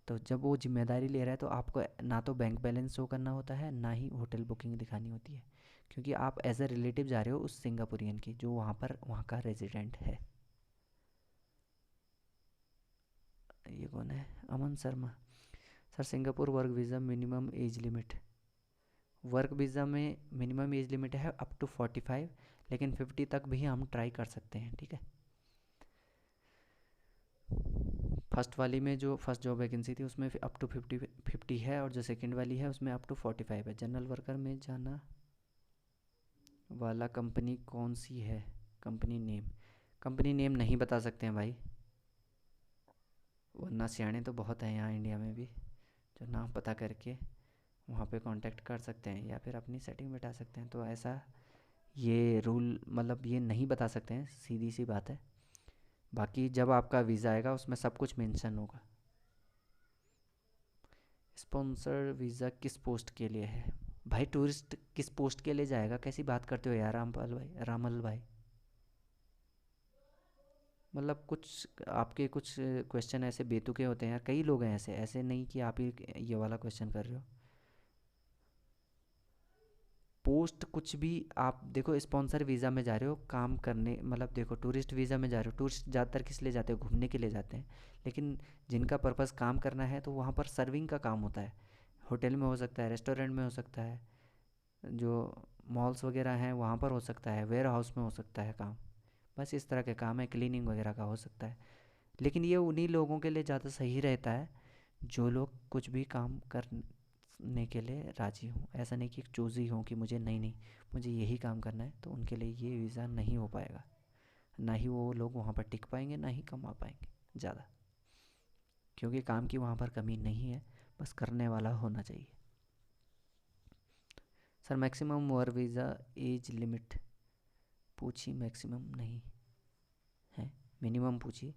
तो जब वो जिम्मेदारी ले रहा है तो आपको ना तो बैंक बैलेंस शो करना होता है, ना ही होटल बुकिंग दिखानी होती है, क्योंकि आप एज अ रिलेटिव जा रहे हो उस सिंगापुरियन की जो वहाँ का रेजिडेंट है। ये कौन है? Aman Sharma. Sir Singapore work visa minimum age limit, work visa में मिनिमम एज लिमिट है अप टू 45, लेकिन 50 तक भी हम ट्राई कर सकते हैं, ठीक है। फर्स्ट वाली में जो फर्स्ट जॉब वैकेंसी थी उसमें अप टू 50 है, और जो सेकंड वाली है उसमें अप टू 45 है। जनरल वर्कर में जाना वाला कंपनी कौन सी है? कंपनी नेम नहीं बता सकते हैं भाई, वरना सियाने तो बहुत हैं यहाँ इंडिया में भी जो नाम पता करके वहाँ पे कांटेक्ट कर सकते हैं या फिर अपनी सेटिंग बिठा सकते हैं। तो ऐसा ये रूल मतलब ये नहीं बता सकते हैं, सीधी सी बात है। बाकी जब आपका वीज़ा आएगा उसमें सब कुछ मेंशन होगा। स्पॉन्सर वीज़ा किस पोस्ट के लिए है? भाई टूरिस्ट किस पोस्ट के लिए जाएगा? कैसी बात करते हो यार रामल भाई। मतलब कुछ आपके कुछ क्वेश्चन ऐसे बेतुके होते हैं यार, कई लोग हैं ऐसे, ऐसे नहीं कि आप ही ये वाला क्वेश्चन कर रहे हो। पोस्ट कुछ भी आप देखो, स्पॉन्सर वीज़ा में जा रहे हो काम करने, मतलब देखो टूरिस्ट वीज़ा में जा रहे हो, टूरिस्ट ज़्यादातर किस लिए जाते हो? घूमने के लिए जाते हैं। लेकिन जिनका पर्पस काम करना है तो वहाँ पर सर्विंग का काम होता है। होटल में हो सकता है, रेस्टोरेंट में हो सकता है, जो मॉल्स वगैरह हैं वहाँ पर हो सकता है, वेयर हाउस में हो सकता है काम। बस इस तरह के काम है, क्लीनिंग वगैरह का हो सकता है। लेकिन ये उन्हीं लोगों के लिए ज़्यादा सही रहता है जो लोग कुछ भी काम करने के लिए राज़ी हों। ऐसा नहीं कि चूज़ी हों कि मुझे नहीं नहीं मुझे यही काम करना है, तो उनके लिए ये वीज़ा नहीं हो पाएगा। ना ही वो लोग वहाँ पर टिक पाएंगे, ना ही कमा पाएंगे ज़्यादा, क्योंकि काम की वहाँ पर कमी नहीं है, बस करने वाला होना चाहिए। Sir maximum work visa age limit पूछी, मैक्सिमम नहीं है, मिनिमम पूछिए।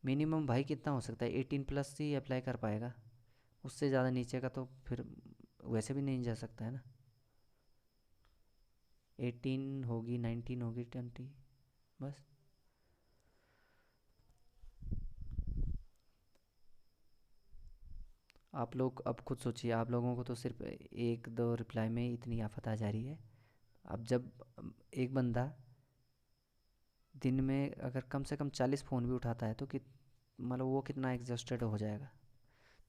मिनिमम भाई कितना हो सकता है? 18+ ही अप्लाई कर पाएगा, उससे ज़्यादा नीचे का तो फिर वैसे भी नहीं जा सकता है ना। 18 होगी, 19 होगी, 20, बस। आप लोग अब खुद सोचिए, आप लोगों को तो सिर्फ 1-2 रिप्लाई में ही इतनी आफत आ जा रही है। अब जब एक बंदा दिन में अगर कम से कम 40 फ़ोन भी उठाता है तो मतलब वो कितना एग्जॉस्टेड हो जाएगा।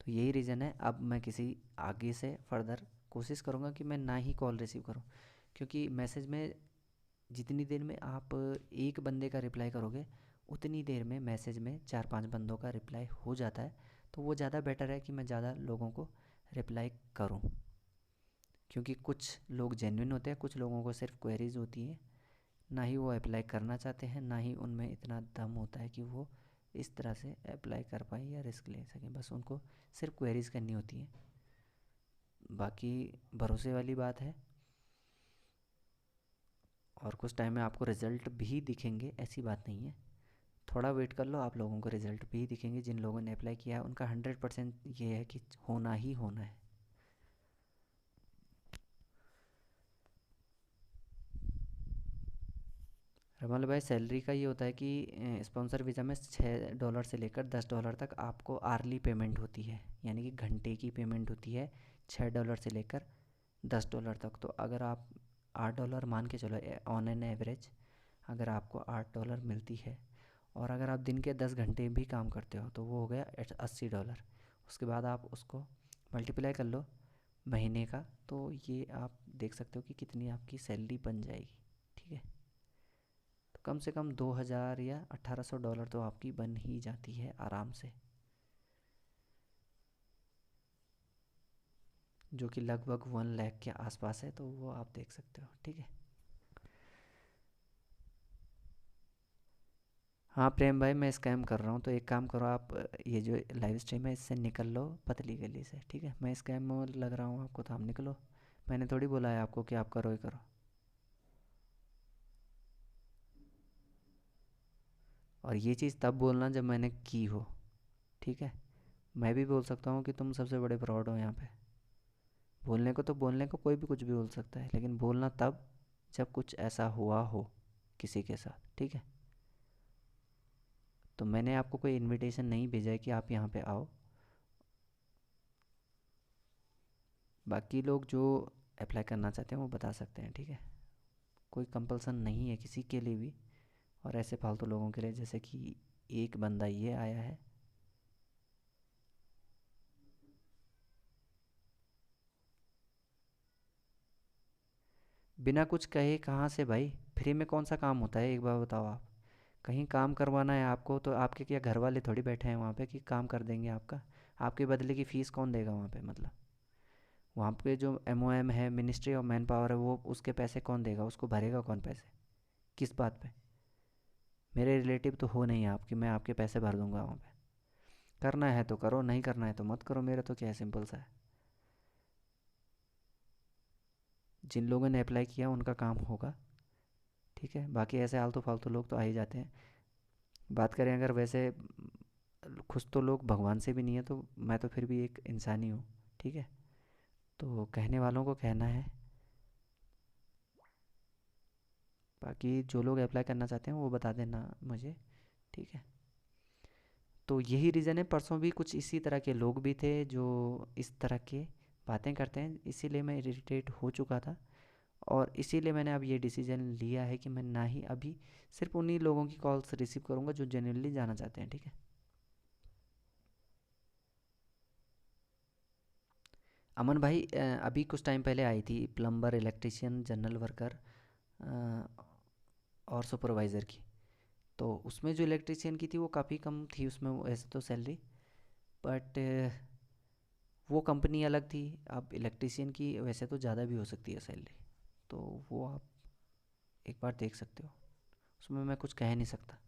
तो यही रीज़न है, अब मैं किसी आगे से फर्दर कोशिश करूँगा कि मैं ना ही कॉल रिसीव करूँ, क्योंकि मैसेज में जितनी देर में आप एक बंदे का रिप्लाई करोगे, उतनी देर में मैसेज में 4-5 बंदों का रिप्लाई हो जाता है। तो वो ज़्यादा बेटर है कि मैं ज़्यादा लोगों को रिप्लाई करूं, क्योंकि कुछ लोग जेन्युइन होते हैं, कुछ लोगों को सिर्फ क्वेरीज होती हैं, ना ही वो अप्लाई करना चाहते हैं, ना ही उनमें इतना दम होता है कि वो इस तरह से अप्लाई कर पाएँ या रिस्क ले सकें। बस उनको सिर्फ क्वेरीज करनी होती हैं। बाकी भरोसे वाली बात है, और कुछ टाइम में आपको रिज़ल्ट भी दिखेंगे, ऐसी बात नहीं है। थोड़ा वेट कर लो, आप लोगों को रिज़ल्ट भी दिखेंगे। जिन लोगों ने अप्लाई किया है उनका 100% ये है कि होना ही होना है। रमल भाई, सैलरी का ये होता है कि स्पॉन्सर वीज़ा में $6 से लेकर $10 तक आपको आर्ली पेमेंट होती है, यानी कि घंटे की पेमेंट होती है $6 से लेकर $10 तक। तो अगर आप $8 मान के चलो ऑन एन एवरेज, अगर आपको $8 मिलती है, और अगर आप दिन के 10 घंटे भी काम करते हो तो वो हो गया $80। उसके बाद आप उसको मल्टीप्लाई कर लो महीने का, तो ये आप देख सकते हो कि कितनी आपकी सैलरी बन जाएगी। ठीक है, तो कम से कम 2000 या $1800 तो आपकी बन ही जाती है आराम से, जो कि लगभग 1 लाख के आसपास है। तो वो आप देख सकते हो। ठीक है। हाँ प्रेम भाई, मैं स्कैम कर रहा हूँ, तो एक काम करो आप, ये जो लाइव स्ट्रीम है इससे निकल लो पतली गली से। ठीक है, मैं स्कैम में लग रहा हूँ आपको, तो आप निकलो। मैंने थोड़ी बोला है आपको कि आप करो ही करो। और ये चीज़ तब बोलना जब मैंने की हो। ठीक है, मैं भी बोल सकता हूँ कि तुम सबसे बड़े फ्रॉड हो यहाँ पे। बोलने को तो बोलने को कोई भी कुछ भी बोल सकता है, लेकिन बोलना तब जब कुछ ऐसा हुआ हो किसी के साथ। ठीक है, तो मैंने आपको कोई इनविटेशन नहीं भेजा है कि आप यहाँ पे आओ। बाकी लोग जो अप्लाई करना चाहते हैं वो बता सकते हैं। ठीक है, कोई कंपल्सन नहीं है किसी के लिए भी, और ऐसे फालतू लोगों के लिए जैसे कि एक बंदा ये आया है। बिना कुछ कहे कहाँ से भाई? फ्री में कौन सा काम होता है, एक बार बताओ आप। कहीं काम करवाना है आपको तो आपके क्या घर वाले थोड़ी बैठे हैं वहाँ पे कि काम कर देंगे आपका? आपके बदले की फ़ीस कौन देगा वहाँ पे? मतलब वहाँ पे जो MOM है, मिनिस्ट्री ऑफ मैन पावर है, वो उसके पैसे कौन देगा? उसको भरेगा कौन पैसे? किस बात पे? मेरे रिलेटिव तो हो नहीं आप कि मैं आपके पैसे भर दूंगा वहाँ पे। करना है तो करो, नहीं करना है तो मत करो, मेरा तो क्या है, सिंपल सा है। जिन लोगों ने अप्लाई किया उनका काम होगा। ठीक है, बाकी ऐसे आलतू फालतू लोग तो आ ही जाते हैं। बात करें अगर वैसे, कुछ तो लोग भगवान से भी नहीं है, तो मैं तो फिर भी एक इंसान ही हूँ। ठीक है, तो कहने वालों को कहना है। बाकी जो लोग अप्लाई करना चाहते हैं वो बता देना मुझे। ठीक है, तो यही रीज़न है, परसों भी कुछ इसी तरह के लोग भी थे जो इस तरह के बातें करते हैं, इसीलिए मैं इरिटेट हो चुका था। और इसीलिए मैंने अब ये डिसीजन लिया है कि मैं ना ही अभी सिर्फ उन्हीं लोगों की कॉल्स रिसीव करूँगा जो जेन्युइनली जाना चाहते हैं। ठीक है। अमन भाई, अभी कुछ टाइम पहले आई थी प्लम्बर, इलेक्ट्रिशियन, जनरल वर्कर और सुपरवाइज़र की। तो उसमें जो इलेक्ट्रिशियन की थी वो काफ़ी कम थी उसमें, ऐसे तो सैलरी, बट वो कंपनी अलग थी। अब इलेक्ट्रिशियन की वैसे तो ज़्यादा भी हो सकती है सैलरी, तो वो आप एक बार देख सकते हो, उसमें मैं कुछ कह नहीं सकता।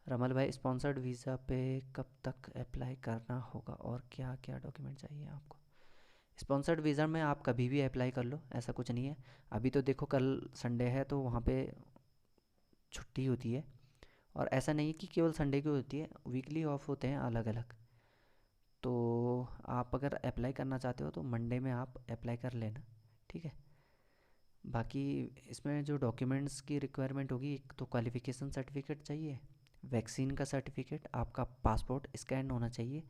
रमल भाई, स्पॉन्सर्ड वीज़ा पे कब तक अप्लाई करना होगा और क्या क्या डॉक्यूमेंट चाहिए आपको? स्पॉन्सर्ड वीज़ा में आप कभी भी अप्लाई कर लो, ऐसा कुछ नहीं है। अभी तो देखो कल संडे है तो वहाँ पे छुट्टी होती है, और ऐसा नहीं है कि केवल संडे की होती है, वीकली ऑफ होते हैं अलग अलग। तो आप अगर अप्लाई करना चाहते हो तो मंडे में आप अप्लाई कर लेना। ठीक है। बाकी इसमें जो डॉक्यूमेंट्स की रिक्वायरमेंट होगी, एक तो क्वालिफ़िकेशन सर्टिफिकेट चाहिए, वैक्सीन का सर्टिफिकेट, आपका पासपोर्ट स्कैन होना चाहिए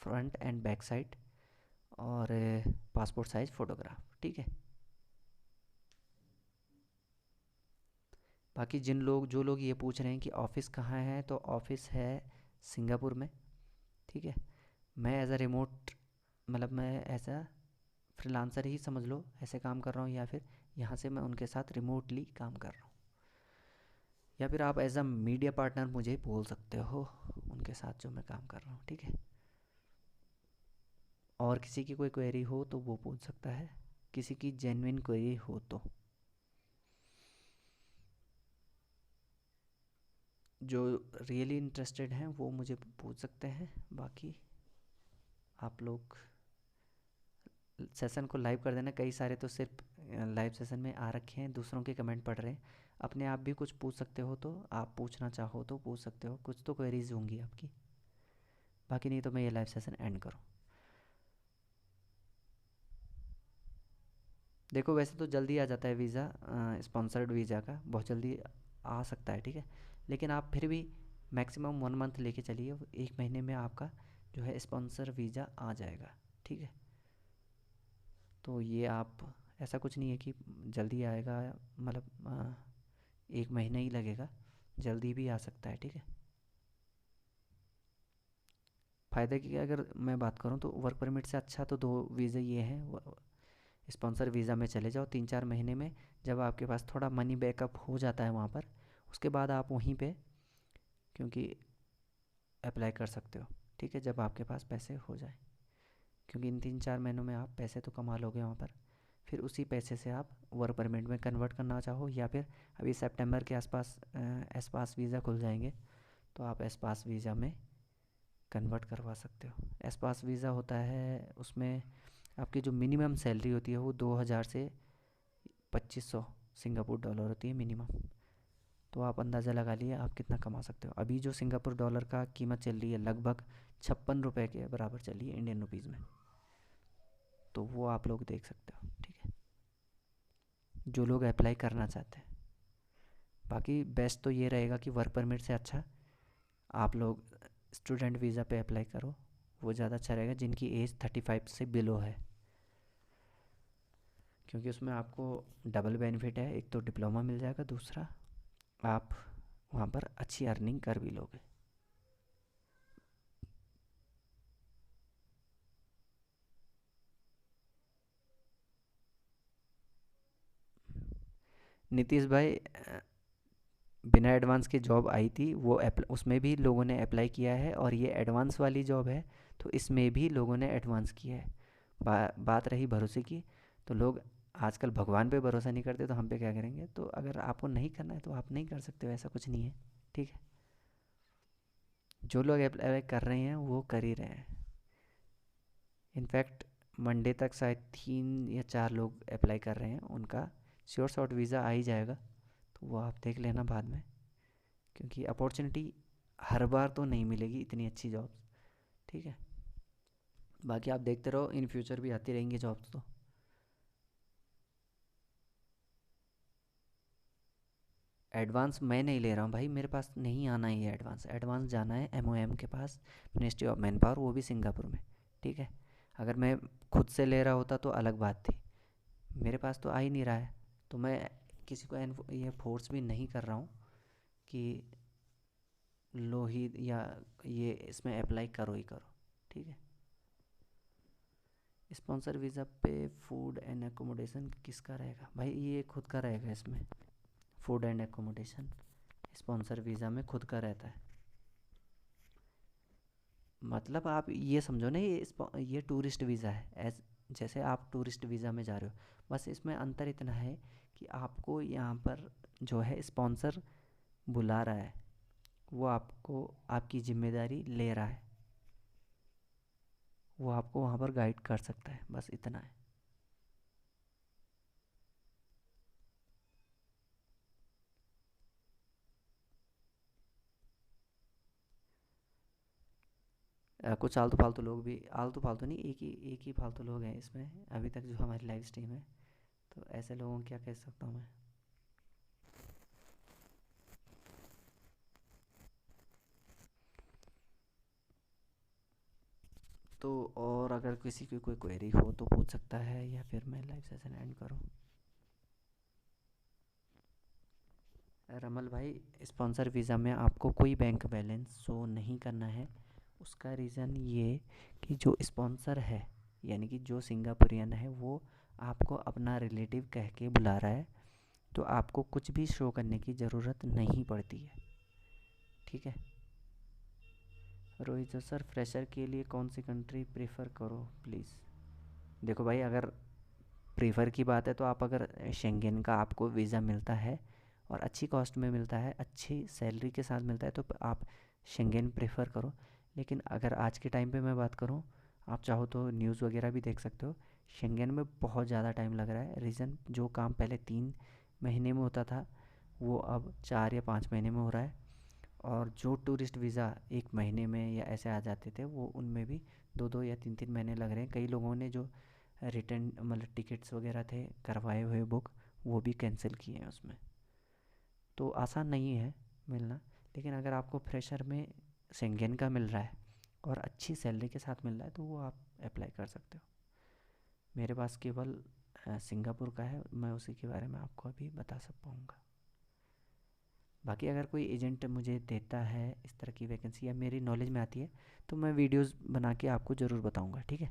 फ्रंट एंड बैक साइड, और पासपोर्ट साइज़ फ़ोटोग्राफ। ठीक है। बाकी जो लोग ये पूछ रहे हैं कि ऑफ़िस कहाँ है, तो ऑफ़िस है सिंगापुर में। ठीक है। मैं एज अ रिमोट, मतलब मैं एज अ फ्रीलांसर ही समझ लो, ऐसे काम कर रहा हूँ, या फिर यहाँ से मैं उनके साथ रिमोटली काम कर रहा हूँ। या फिर आप एज अ मीडिया पार्टनर मुझे बोल सकते हो उनके साथ जो मैं काम कर रहा हूँ, ठीक है। और किसी की कोई क्वेरी हो तो वो पूछ सकता है, किसी की जेन्युइन क्वेरी हो तो। जो रियली इंटरेस्टेड हैं वो मुझे पूछ सकते हैं, बाकी आप लोग सेशन को लाइव कर देना। कई सारे तो सिर्फ लाइव सेशन में आ रखे हैं, दूसरों के कमेंट पढ़ रहे हैं। अपने आप भी कुछ पूछ सकते हो तो आप पूछना चाहो तो पूछ सकते हो, कुछ तो क्वेरीज होंगी आपकी। बाकी नहीं तो मैं ये लाइव सेशन एंड करूँ। देखो वैसे तो जल्दी आ जाता है वीज़ा, स्पॉन्सर्ड वीज़ा का बहुत जल्दी आ सकता है, ठीक है। लेकिन आप फिर भी मैक्सिमम 1 मंथ लेके चलिए, 1 महीने में आपका जो है स्पॉन्सर वीज़ा आ जाएगा, ठीक है। तो ये आप, ऐसा कुछ नहीं है कि जल्दी आएगा, मतलब 1 महीना ही लगेगा, जल्दी भी आ सकता है, ठीक है। फ़ायदे की अगर मैं बात करूँ तो वर्क परमिट से अच्छा तो दो वीज़ा ये हैं। स्पॉन्सर वीज़ा में चले जाओ 3-4 महीने में, जब आपके पास थोड़ा मनी बैकअप हो जाता है वहाँ पर, उसके बाद आप वहीं पे क्योंकि अप्लाई कर सकते हो, ठीक है, जब आपके पास पैसे हो जाए। क्योंकि इन 3-4 महीनों में आप पैसे तो कमा लोगे वहाँ पर, फिर उसी पैसे से आप वर्क परमिट में कन्वर्ट करना चाहो, या फिर अभी सितंबर के आसपास एस पास वीज़ा खुल जाएंगे तो आप एस पास वीज़ा में कन्वर्ट करवा सकते हो। एस पास वीज़ा होता है, उसमें आपकी जो मिनिमम सैलरी होती है वो 2000 से 2500 सिंगापुर डॉलर होती है मिनिमम। तो आप अंदाज़ा लगा लिए आप कितना कमा सकते हो। अभी जो सिंगापुर डॉलर का कीमत चल रही है लगभग 56 रुपये के बराबर चल रही है इंडियन रुपीज़ में, तो वो आप लोग देख सकते हो, ठीक है, जो लोग अप्लाई करना चाहते हैं। बाकी बेस्ट तो ये रहेगा कि वर्क परमिट से अच्छा आप लोग स्टूडेंट वीज़ा पे अप्लाई करो, वो ज़्यादा अच्छा रहेगा जिनकी एज 35 से बिलो है। क्योंकि उसमें आपको डबल बेनिफिट है, एक तो डिप्लोमा मिल जाएगा, दूसरा आप वहाँ पर अच्छी अर्निंग कर भी लोगे। नीतीश भाई, बिना एडवांस के जॉब आई थी, वो उसमें भी लोगों ने अप्लाई किया है, और ये एडवांस वाली जॉब है तो इसमें भी लोगों ने एडवांस किया है। बात रही भरोसे की, तो लोग आजकल भगवान पे भरोसा नहीं करते तो हम पे क्या करेंगे। तो अगर आपको नहीं करना है तो आप नहीं कर सकते हो, ऐसा कुछ नहीं है, ठीक है। जो लोग अप्लाई कर रहे हैं वो कर ही रहे हैं। इनफैक्ट मंडे तक शायद 3 या 4 लोग अप्लाई कर रहे हैं, उनका श्योर शॉट वीज़ा आ ही जाएगा, तो वो आप देख लेना बाद में। क्योंकि अपॉर्चुनिटी हर बार तो नहीं मिलेगी इतनी अच्छी जॉब्स, ठीक है। बाकी आप देखते रहो, इन फ्यूचर भी आती रहेंगी जॉब्स तो। एडवांस मैं नहीं ले रहा हूँ भाई, मेरे पास नहीं आना ही है एडवांस। एडवांस जाना है MOM के पास, मिनिस्ट्री ऑफ मैन पावर, वो भी सिंगापुर में, ठीक है। अगर मैं खुद से ले रहा होता तो अलग बात थी, मेरे पास तो आ ही नहीं रहा है। तो मैं किसी को ये फोर्स भी नहीं कर रहा हूँ कि लो ही, या ये इसमें अप्लाई करो ही करो, ठीक है। स्पॉन्सर वीज़ा पे फूड एंड एकोमोडेशन किसका रहेगा भाई? ये खुद का रहेगा इसमें, food and accommodation sponsor visa में खुद का रहता है। मतलब आप ये समझो ना, ये टूरिस्ट वीज़ा है, एज जैसे आप टूरिस्ट वीज़ा में जा रहे हो, बस इसमें अंतर इतना है कि आपको यहाँ पर जो है स्पॉन्सर बुला रहा है, वो आपको आपकी जिम्मेदारी ले रहा है, वो आपको वहाँ पर गाइड कर सकता है, बस इतना है। कुछ आलतू फालतू लोग भी, आलतू फालतू नहीं, एक ही फालतू लोग हैं इसमें अभी तक जो हमारी लाइव स्ट्रीम है, तो ऐसे लोगों को क्या कह सकता हूँ मैं। तो और अगर किसी की कोई क्वेरी हो तो पूछ सकता है, या फिर मैं लाइव सेशन एंड करूँ। रमल भाई, स्पॉन्सर वीज़ा में आपको कोई बैंक बैलेंस शो नहीं करना है। उसका रीज़न ये कि जो स्पॉन्सर है, यानी कि जो सिंगापुरियन है, वो आपको अपना रिलेटिव कह के बुला रहा है, तो आपको कुछ भी शो करने की ज़रूरत नहीं पड़ती है, ठीक है। रोहित सर, फ्रेशर के लिए कौन सी कंट्री प्रेफर करो प्लीज़? देखो भाई, अगर प्रेफर की बात है तो आप अगर शेंगेन का आपको वीज़ा मिलता है और अच्छी कॉस्ट में मिलता है, अच्छी सैलरी के साथ मिलता है, तो आप शेंगेन प्रेफर करो। लेकिन अगर आज के टाइम पे मैं बात करूँ, आप चाहो तो न्यूज़ वगैरह भी देख सकते हो, शेंगेन में बहुत ज़्यादा टाइम लग रहा है। रीज़न, जो काम पहले 3 महीने में होता था वो अब 4 या 5 महीने में हो रहा है। और जो टूरिस्ट वीज़ा 1 महीने में या ऐसे आ जाते थे, वो उनमें भी 2 2 या 3 3 महीने लग रहे हैं। कई लोगों ने जो रिटर्न मतलब टिकट्स वगैरह थे करवाए हुए बुक, वो भी कैंसिल किए हैं उसमें। तो आसान नहीं है मिलना। लेकिन अगर आपको फ्रेशर में शेंगेन का मिल रहा है और अच्छी सैलरी के साथ मिल रहा है, तो वो आप अप्लाई कर सकते हो। मेरे पास केवल सिंगापुर का है, मैं उसी के बारे में आपको अभी बता सक पाऊँगा। बाकी अगर कोई एजेंट मुझे देता है इस तरह की वैकेंसी या मेरी नॉलेज में आती है, तो मैं वीडियोस बना के आपको ज़रूर बताऊंगा, ठीक है।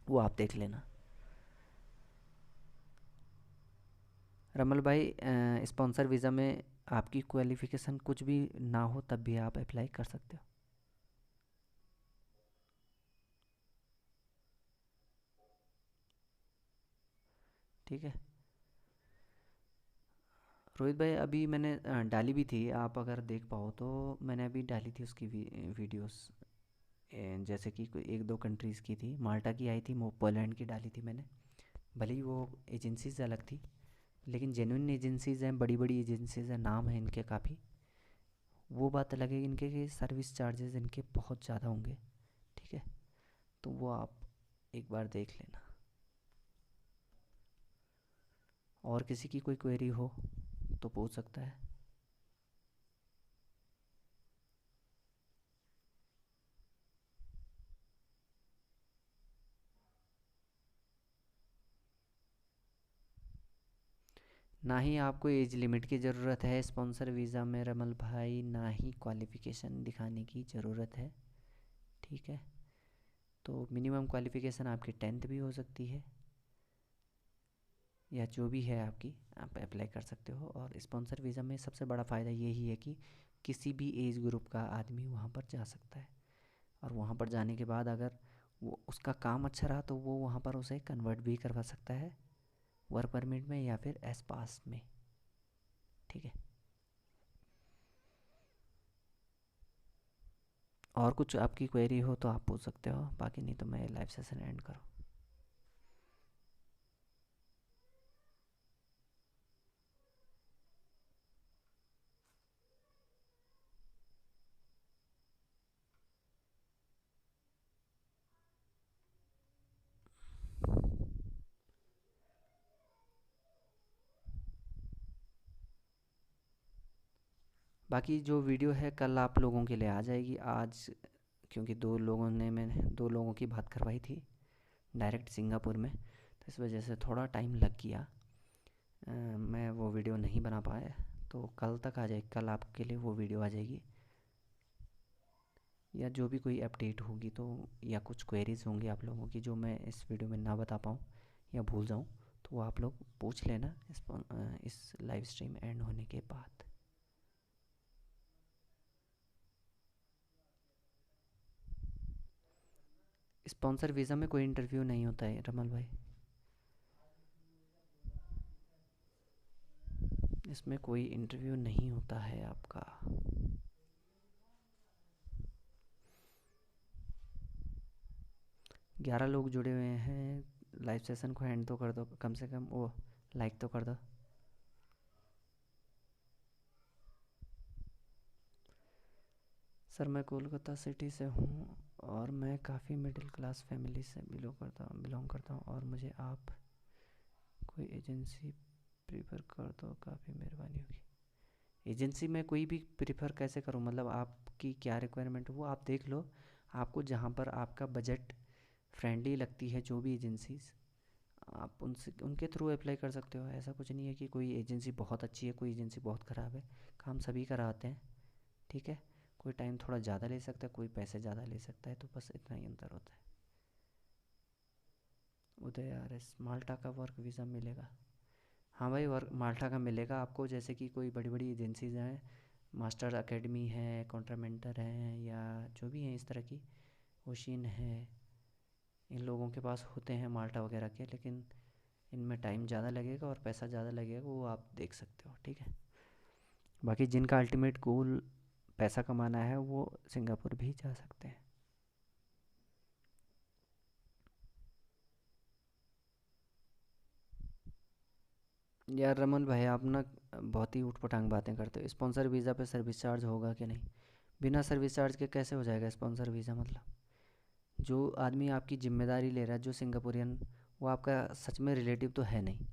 वो आप देख लेना। रमल भाई, स्पॉन्सर वीज़ा में आपकी क्वालिफ़िकेशन कुछ भी ना हो तब भी आप अप्लाई कर सकते हो, ठीक है। रोहित भाई, अभी मैंने डाली भी थी, आप अगर देख पाओ तो। मैंने अभी डाली थी उसकी वीडियोस। जैसे कि कोई 1 2 कंट्रीज़ की थी, माल्टा की आई थी, पोलैंड की डाली थी मैंने। भले ही वो एजेंसीज अलग थी, लेकिन जेन्युइन एजेंसीज़ हैं, बड़ी बड़ी एजेंसीज़ हैं, नाम है इनके काफ़ी। वो बात अलग है इनके कि सर्विस चार्जेस इनके बहुत ज़्यादा होंगे, ठीक है। तो वो आप एक बार देख लेना। और किसी की कोई क्वेरी हो तो पूछ सकता है। ना ही आपको एज लिमिट की ज़रूरत है स्पॉन्सर वीज़ा में रमल भाई, ना ही क्वालिफ़िकेशन दिखाने की ज़रूरत है, ठीक है। तो मिनिमम क्वालिफ़िकेशन आपकी 10th भी हो सकती है, या जो भी है आपकी, आप अप्लाई कर सकते हो। और स्पॉन्सर वीज़ा में सबसे बड़ा फ़ायदा यही है कि किसी भी एज ग्रुप का आदमी वहाँ पर जा सकता है। और वहाँ पर जाने के बाद अगर वो उसका काम अच्छा रहा, तो वो वहाँ पर उसे कन्वर्ट भी करवा सकता है वर्क परमिट में या फिर एस पास में, ठीक है। और कुछ आपकी क्वेरी हो तो आप पूछ सकते हो, बाकी नहीं तो मैं लाइव सेशन एंड करूँ। बाकी जो वीडियो है कल आप लोगों के लिए आ जाएगी। आज क्योंकि 2 लोगों ने, मैंने 2 लोगों की बात करवाई थी डायरेक्ट सिंगापुर में, तो इस वजह से थोड़ा टाइम लग गया। मैं वो वीडियो नहीं बना पाया, तो कल तक आ जाएगी, कल आपके लिए वो वीडियो आ जाएगी। या जो भी कोई अपडेट होगी तो, या कुछ क्वेरीज़ होंगी आप लोगों की जो मैं इस वीडियो में ना बता पाऊँ या भूल जाऊँ, तो वो आप लोग पूछ लेना इस लाइव स्ट्रीम एंड होने के बाद। स्पॉन्सर वीज़ा में कोई इंटरव्यू नहीं होता है रमल भाई, इसमें कोई इंटरव्यू नहीं होता है आपका। 11 लोग जुड़े हुए हैं, लाइव सेशन को एंड तो कर दो कम से कम, वो लाइक तो कर दो। सर, मैं कोलकाता सिटी से हूँ और मैं काफ़ी मिडिल क्लास फैमिली से बिलोंग करता हूँ और मुझे आप कोई एजेंसी प्रीफर कर दो, काफ़ी मेहरबानी होगी। एजेंसी में कोई भी प्रीफर कैसे करूँ, मतलब आपकी क्या रिक्वायरमेंट है वो आप देख लो। आपको जहाँ पर आपका बजट फ्रेंडली लगती है, जो भी एजेंसीज, आप उनसे उनके थ्रू अप्लाई कर सकते हो। ऐसा कुछ नहीं है कि कोई एजेंसी बहुत अच्छी है, कोई एजेंसी बहुत ख़राब है। काम सभी कराते हैं, ठीक है। कोई टाइम थोड़ा ज़्यादा ले सकता है, कोई पैसे ज़्यादा ले सकता है, तो बस इतना ही अंतर होता है। उदय आर एस, माल्टा का वर्क वीज़ा मिलेगा? हाँ भाई, वर्क माल्टा का मिलेगा आपको, जैसे कि कोई बड़ी बड़ी एजेंसीज हैं, मास्टर एकेडमी है, कॉन्ट्रामेंटर हैं, या जो भी हैं इस तरह की, ओशियन है, इन लोगों के पास होते हैं माल्टा वगैरह के, लेकिन इनमें टाइम ज़्यादा लगेगा और पैसा ज़्यादा लगेगा, वो आप देख सकते हो, ठीक है। बाकी जिनका अल्टीमेट गोल पैसा कमाना है वो सिंगापुर भी जा सकते हैं। यार रमन भाई, आप ना बहुत ही ऊटपटांग बातें करते हो। स्पॉन्सर वीज़ा पे सर्विस चार्ज होगा कि नहीं? बिना सर्विस चार्ज के कैसे हो जाएगा स्पॉन्सर वीज़ा? मतलब जो आदमी आपकी जिम्मेदारी ले रहा है, जो सिंगापुरियन, वो आपका सच में रिलेटिव तो है नहीं,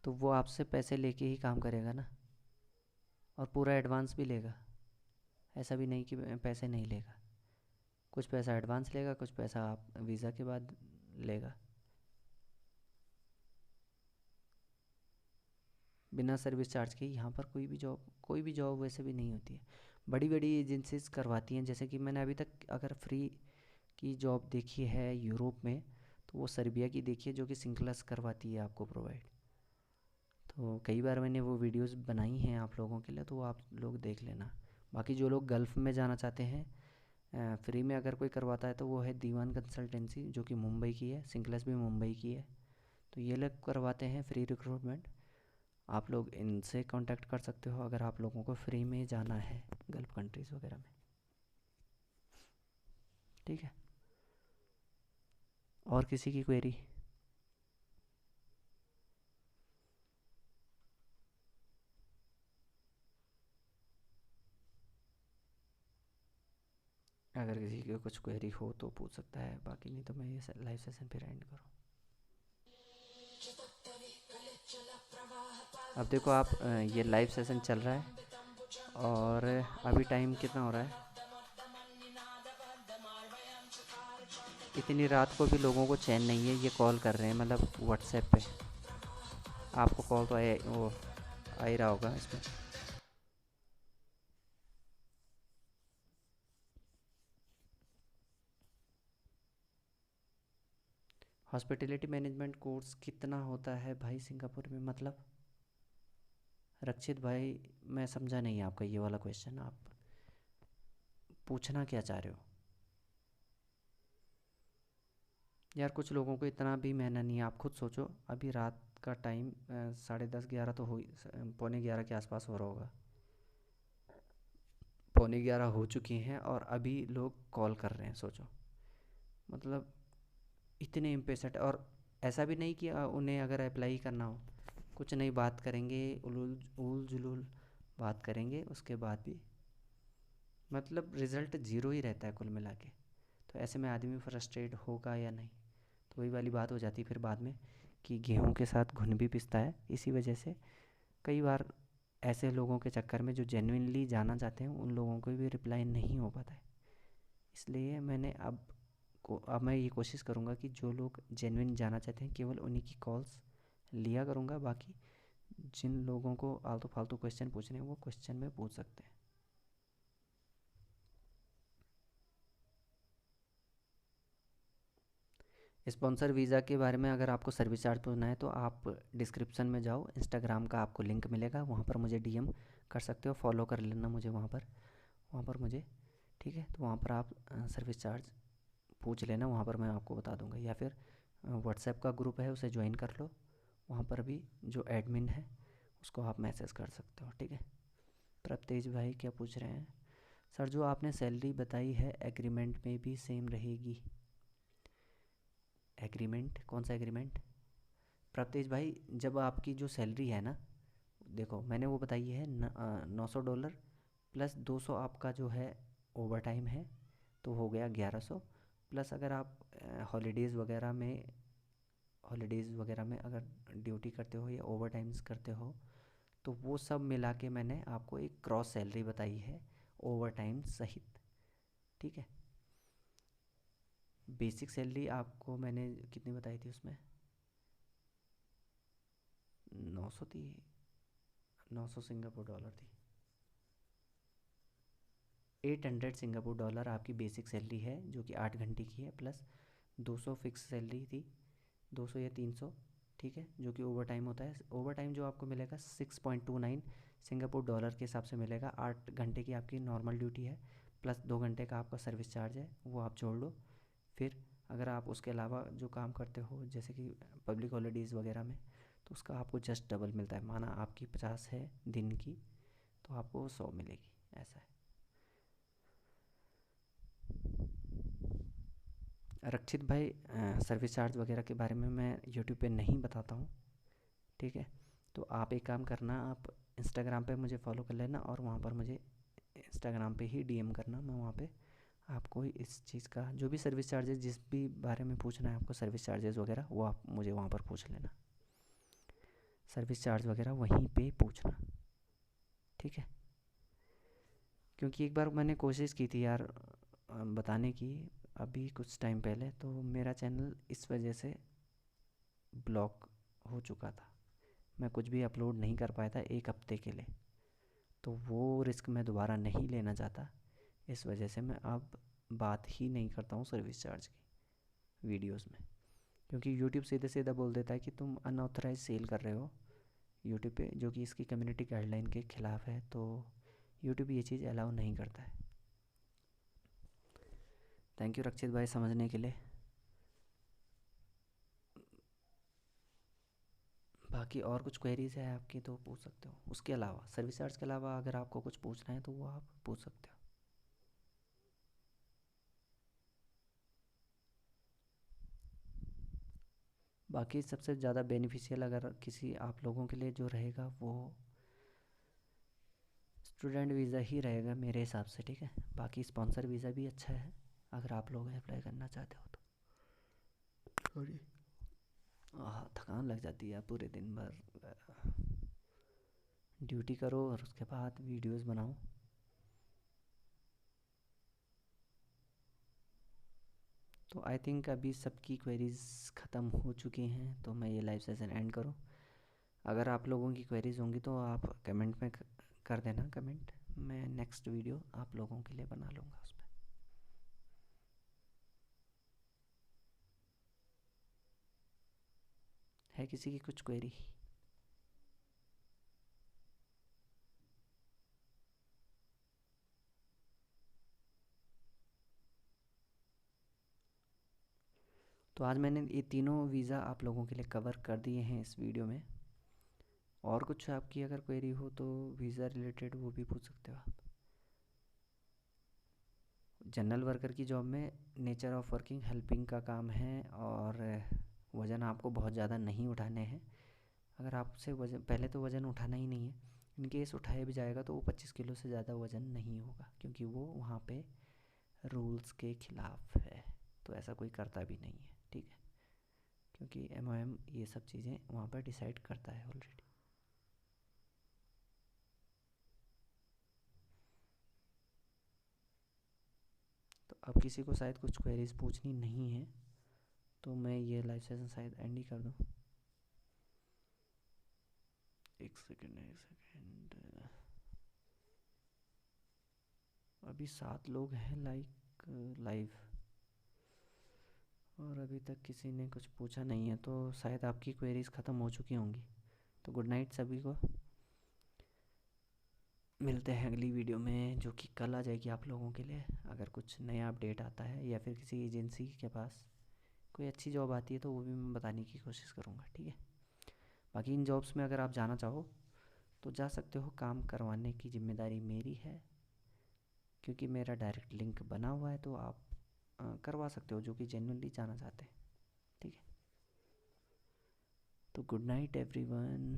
तो वो आपसे पैसे लेके ही काम करेगा ना, और पूरा एडवांस भी लेगा। ऐसा भी नहीं कि पैसे नहीं लेगा, कुछ पैसा एडवांस लेगा, कुछ पैसा आप वीज़ा के बाद लेगा। बिना सर्विस चार्ज के यहाँ पर कोई भी जॉब वैसे भी नहीं होती है। बड़ी बड़ी एजेंसीज करवाती हैं, जैसे कि मैंने अभी तक अगर फ्री की जॉब देखी है यूरोप में, तो वो सर्बिया की देखी है, जो कि सिंगलस करवाती है आपको प्रोवाइड। तो कई बार मैंने वो वीडियोस बनाई हैं आप लोगों के लिए, तो वो आप लोग देख लेना। बाकी जो लोग गल्फ़ में जाना चाहते हैं फ्री में अगर कोई करवाता है, तो वो है दीवान कंसल्टेंसी, जो कि मुंबई की है, सिंगलस भी मुंबई की है। तो ये लोग करवाते हैं फ्री रिक्रूटमेंट। आप लोग इनसे कांटेक्ट कर सकते हो अगर आप लोगों को फ्री में जाना है गल्फ़ कंट्रीज़ वगैरह में, ठीक है। और किसी की क्वेरी? अगर किसी की कुछ क्वेरी हो तो पूछ सकता है, बाकी नहीं तो मैं ये लाइव सेशन फिर एंड करूँ। अब देखो आप, ये लाइव सेशन चल रहा है, और अभी टाइम कितना हो रहा है? इतनी रात को भी लोगों को चैन नहीं है, ये कॉल कर रहे हैं, मतलब व्हाट्सएप पे। आपको कॉल तो आया, वो आ ही रहा होगा इसमें। हॉस्पिटैलिटी मैनेजमेंट कोर्स कितना होता है भाई सिंगापुर में, मतलब? रक्षित भाई, मैं समझा नहीं आपका ये वाला क्वेश्चन, आप पूछना क्या चाह रहे हो? यार कुछ लोगों को इतना भी महंगा नहीं है, आप खुद सोचो, अभी रात का टाइम 10:30 11 तो हो ही, पौने 11 के आसपास हो रहा होगा, पौने 11 हो चुकी हैं और अभी लोग कॉल कर रहे हैं, सोचो। मतलब इतने इम्पेशेंट, और ऐसा भी नहीं कि उन्हें अगर अप्लाई करना हो, कुछ नहीं, बात करेंगे, उलूल उल जुलूल बात करेंगे, उसके बाद भी मतलब रिज़ल्ट ज़ीरो ही रहता है कुल मिला के। तो ऐसे में आदमी फ्रस्ट्रेट होगा या नहीं? तो वही वाली बात हो जाती है फिर बाद में, कि गेहूं के साथ घुन भी पिसता है। इसी वजह से कई बार ऐसे लोगों के चक्कर में जो जेन्युइनली जाना चाहते हैं, उन लोगों को भी रिप्लाई नहीं हो पाता है। इसलिए मैंने अब मैं ये कोशिश करूँगा कि जो लोग जेन्युइन जाना चाहते हैं, केवल उन्हीं की कॉल्स लिया करूँगा। बाकी जिन लोगों को आलतू फालतू क्वेश्चन पूछने हैं, वो क्वेश्चन में पूछ सकते हैं। स्पॉन्सर वीज़ा के बारे में अगर आपको सर्विस चार्ज पूछना है, तो आप डिस्क्रिप्शन में जाओ, इंस्टाग्राम का आपको लिंक मिलेगा, वहाँ पर मुझे डीएम कर सकते हो, फॉलो कर लेना मुझे वहाँ पर मुझे, ठीक है। तो वहाँ पर आप सर्विस चार्ज पूछ लेना, वहाँ पर मैं आपको बता दूंगा। या फिर व्हाट्सएप का ग्रुप है, उसे ज्वाइन कर लो, वहाँ पर भी जो एडमिन है उसको आप मैसेज कर सकते हो, ठीक है। प्रत्येज भाई क्या पूछ रहे हैं? सर, जो आपने सैलरी बताई है एग्रीमेंट में भी सेम रहेगी? एग्रीमेंट? कौन सा एग्रीमेंट? प्रत्येज भाई, जब आपकी जो सैलरी है ना, देखो मैंने वो बताई है, $900 प्लस 200 आपका जो है ओवर टाइम है, तो हो गया 1100। प्लस अगर आप हॉलीडेज़ वगैरह में अगर ड्यूटी करते हो या ओवर टाइम्स करते हो, तो वो सब मिला के मैंने आपको एक क्रॉस सैलरी बताई है, ओवर टाइम सहित, ठीक है। बेसिक सैलरी आपको मैंने कितनी बताई थी उसमें? 900 थी, 900 सिंगापुर डॉलर थी। 800 सिंगापुर डॉलर आपकी बेसिक सैलरी है, जो कि 8 घंटे की है, प्लस 200 फिक्स सैलरी थी, 200 या 300, ठीक है, जो कि ओवर टाइम होता है। ओवर टाइम जो आपको मिलेगा 6.29 सिंगापुर डॉलर के हिसाब से मिलेगा। 8 घंटे की आपकी नॉर्मल ड्यूटी है, प्लस 2 घंटे का आपका सर्विस चार्ज है, वो आप जोड़ लो। फिर अगर आप उसके अलावा जो काम करते हो जैसे कि पब्लिक हॉलीडेज़ वगैरह में, तो उसका आपको जस्ट डबल मिलता है। माना आपकी 50 है दिन की, तो आपको 100 मिलेगी, ऐसा है। रक्षित भाई, सर्विस चार्ज वगैरह के बारे में मैं यूट्यूब पे नहीं बताता हूँ, ठीक है। तो आप एक काम करना, आप इंस्टाग्राम पे मुझे फॉलो कर लेना और वहाँ पर मुझे इंस्टाग्राम पे ही डीएम करना। मैं वहाँ पे आपको इस चीज़ का जो भी सर्विस चार्जेस, जिस भी बारे में पूछना है आपको सर्विस चार्जेस वगैरह, वो आप मुझे वहाँ पर पूछ लेना। सर्विस चार्ज वगैरह वहीं पे पूछना, ठीक है। क्योंकि एक बार मैंने कोशिश की थी यार बताने की, अभी कुछ टाइम पहले, तो मेरा चैनल इस वजह से ब्लॉक हो चुका था। मैं कुछ भी अपलोड नहीं कर पाया था 1 हफ्ते के लिए। तो वो रिस्क मैं दोबारा नहीं लेना चाहता, इस वजह से मैं अब बात ही नहीं करता हूँ सर्विस चार्ज की वीडियोस में। क्योंकि यूट्यूब सीधे सीधा बोल देता है कि तुम अनऑथराइज सेल कर रहे हो यूट्यूब पे, जो कि इसकी कम्युनिटी गाइडलाइन के ख़िलाफ़ है। तो यूट्यूब ये चीज़ अलाउ नहीं करता है। थैंक यू रक्षित भाई समझने के लिए। बाकी और कुछ क्वेरीज है आपकी तो पूछ सकते हो। उसके अलावा सर्विस चार्ज के अलावा अगर आपको कुछ पूछना है तो वो आप पूछ सकते हो। बाकी सबसे ज़्यादा बेनिफिशियल अगर किसी आप लोगों के लिए जो रहेगा वो स्टूडेंट वीज़ा ही रहेगा मेरे हिसाब से, ठीक है। बाकी स्पॉन्सर वीज़ा भी अच्छा है अगर आप लोग अप्लाई करना चाहते हो तो। सॉरी, थकान लग जाती है, पूरे दिन भर ड्यूटी करो और उसके बाद वीडियोस बनाओ। तो आई थिंक अभी सबकी क्वेरीज़ ख़त्म हो चुकी हैं, तो मैं ये लाइव सेशन एंड करूँ। अगर आप लोगों की क्वेरीज़ होंगी तो आप कमेंट में कर देना कमेंट, मैं नेक्स्ट वीडियो आप लोगों के लिए बना लूँगा उस पर। है किसी की कुछ क्वेरी? तो आज मैंने ये तीनों वीज़ा आप लोगों के लिए कवर कर दिए हैं इस वीडियो में। और कुछ आपकी अगर क्वेरी हो तो वीज़ा रिलेटेड वो भी पूछ सकते हो आप। जनरल वर्कर की जॉब में नेचर ऑफ वर्किंग हेल्पिंग का काम है, और वज़न आपको बहुत ज़्यादा नहीं उठाने हैं। अगर आपसे वज़न, पहले तो वज़न उठाना ही नहीं है, इन केस उठाया भी जाएगा तो वो 25 किलो से ज़्यादा वज़न नहीं होगा, क्योंकि वो वहाँ पे रूल्स के ख़िलाफ़ है। तो ऐसा कोई करता भी नहीं है, ठीक है, क्योंकि MOM ये सब चीज़ें वहाँ पर डिसाइड करता है ऑलरेडी। तो अब किसी को शायद कुछ क्वेरीज पूछनी नहीं है, तो मैं ये लाइव सेशन शायद एंड ही कर दूँ। एक सेकेंड, अभी 7 लोग हैं लाइव, और अभी तक किसी ने कुछ पूछा नहीं है, तो शायद आपकी क्वेरीज ख़त्म हो चुकी होंगी। तो गुड नाइट सभी को, मिलते हैं अगली वीडियो में जो कि कल आ जाएगी आप लोगों के लिए। अगर कुछ नया अपडेट आता है या फिर किसी एजेंसी के पास कोई अच्छी जॉब आती है तो वो भी मैं बताने की कोशिश करूँगा, ठीक है। बाकी इन जॉब्स में अगर आप जाना चाहो तो जा सकते हो, काम करवाने की जिम्मेदारी मेरी है, क्योंकि मेरा डायरेक्ट लिंक बना हुआ है। तो आप करवा सकते हो जो कि जेन्युइनली जाना चाहते हैं, ठीक है। तो गुड नाइट एवरीवन।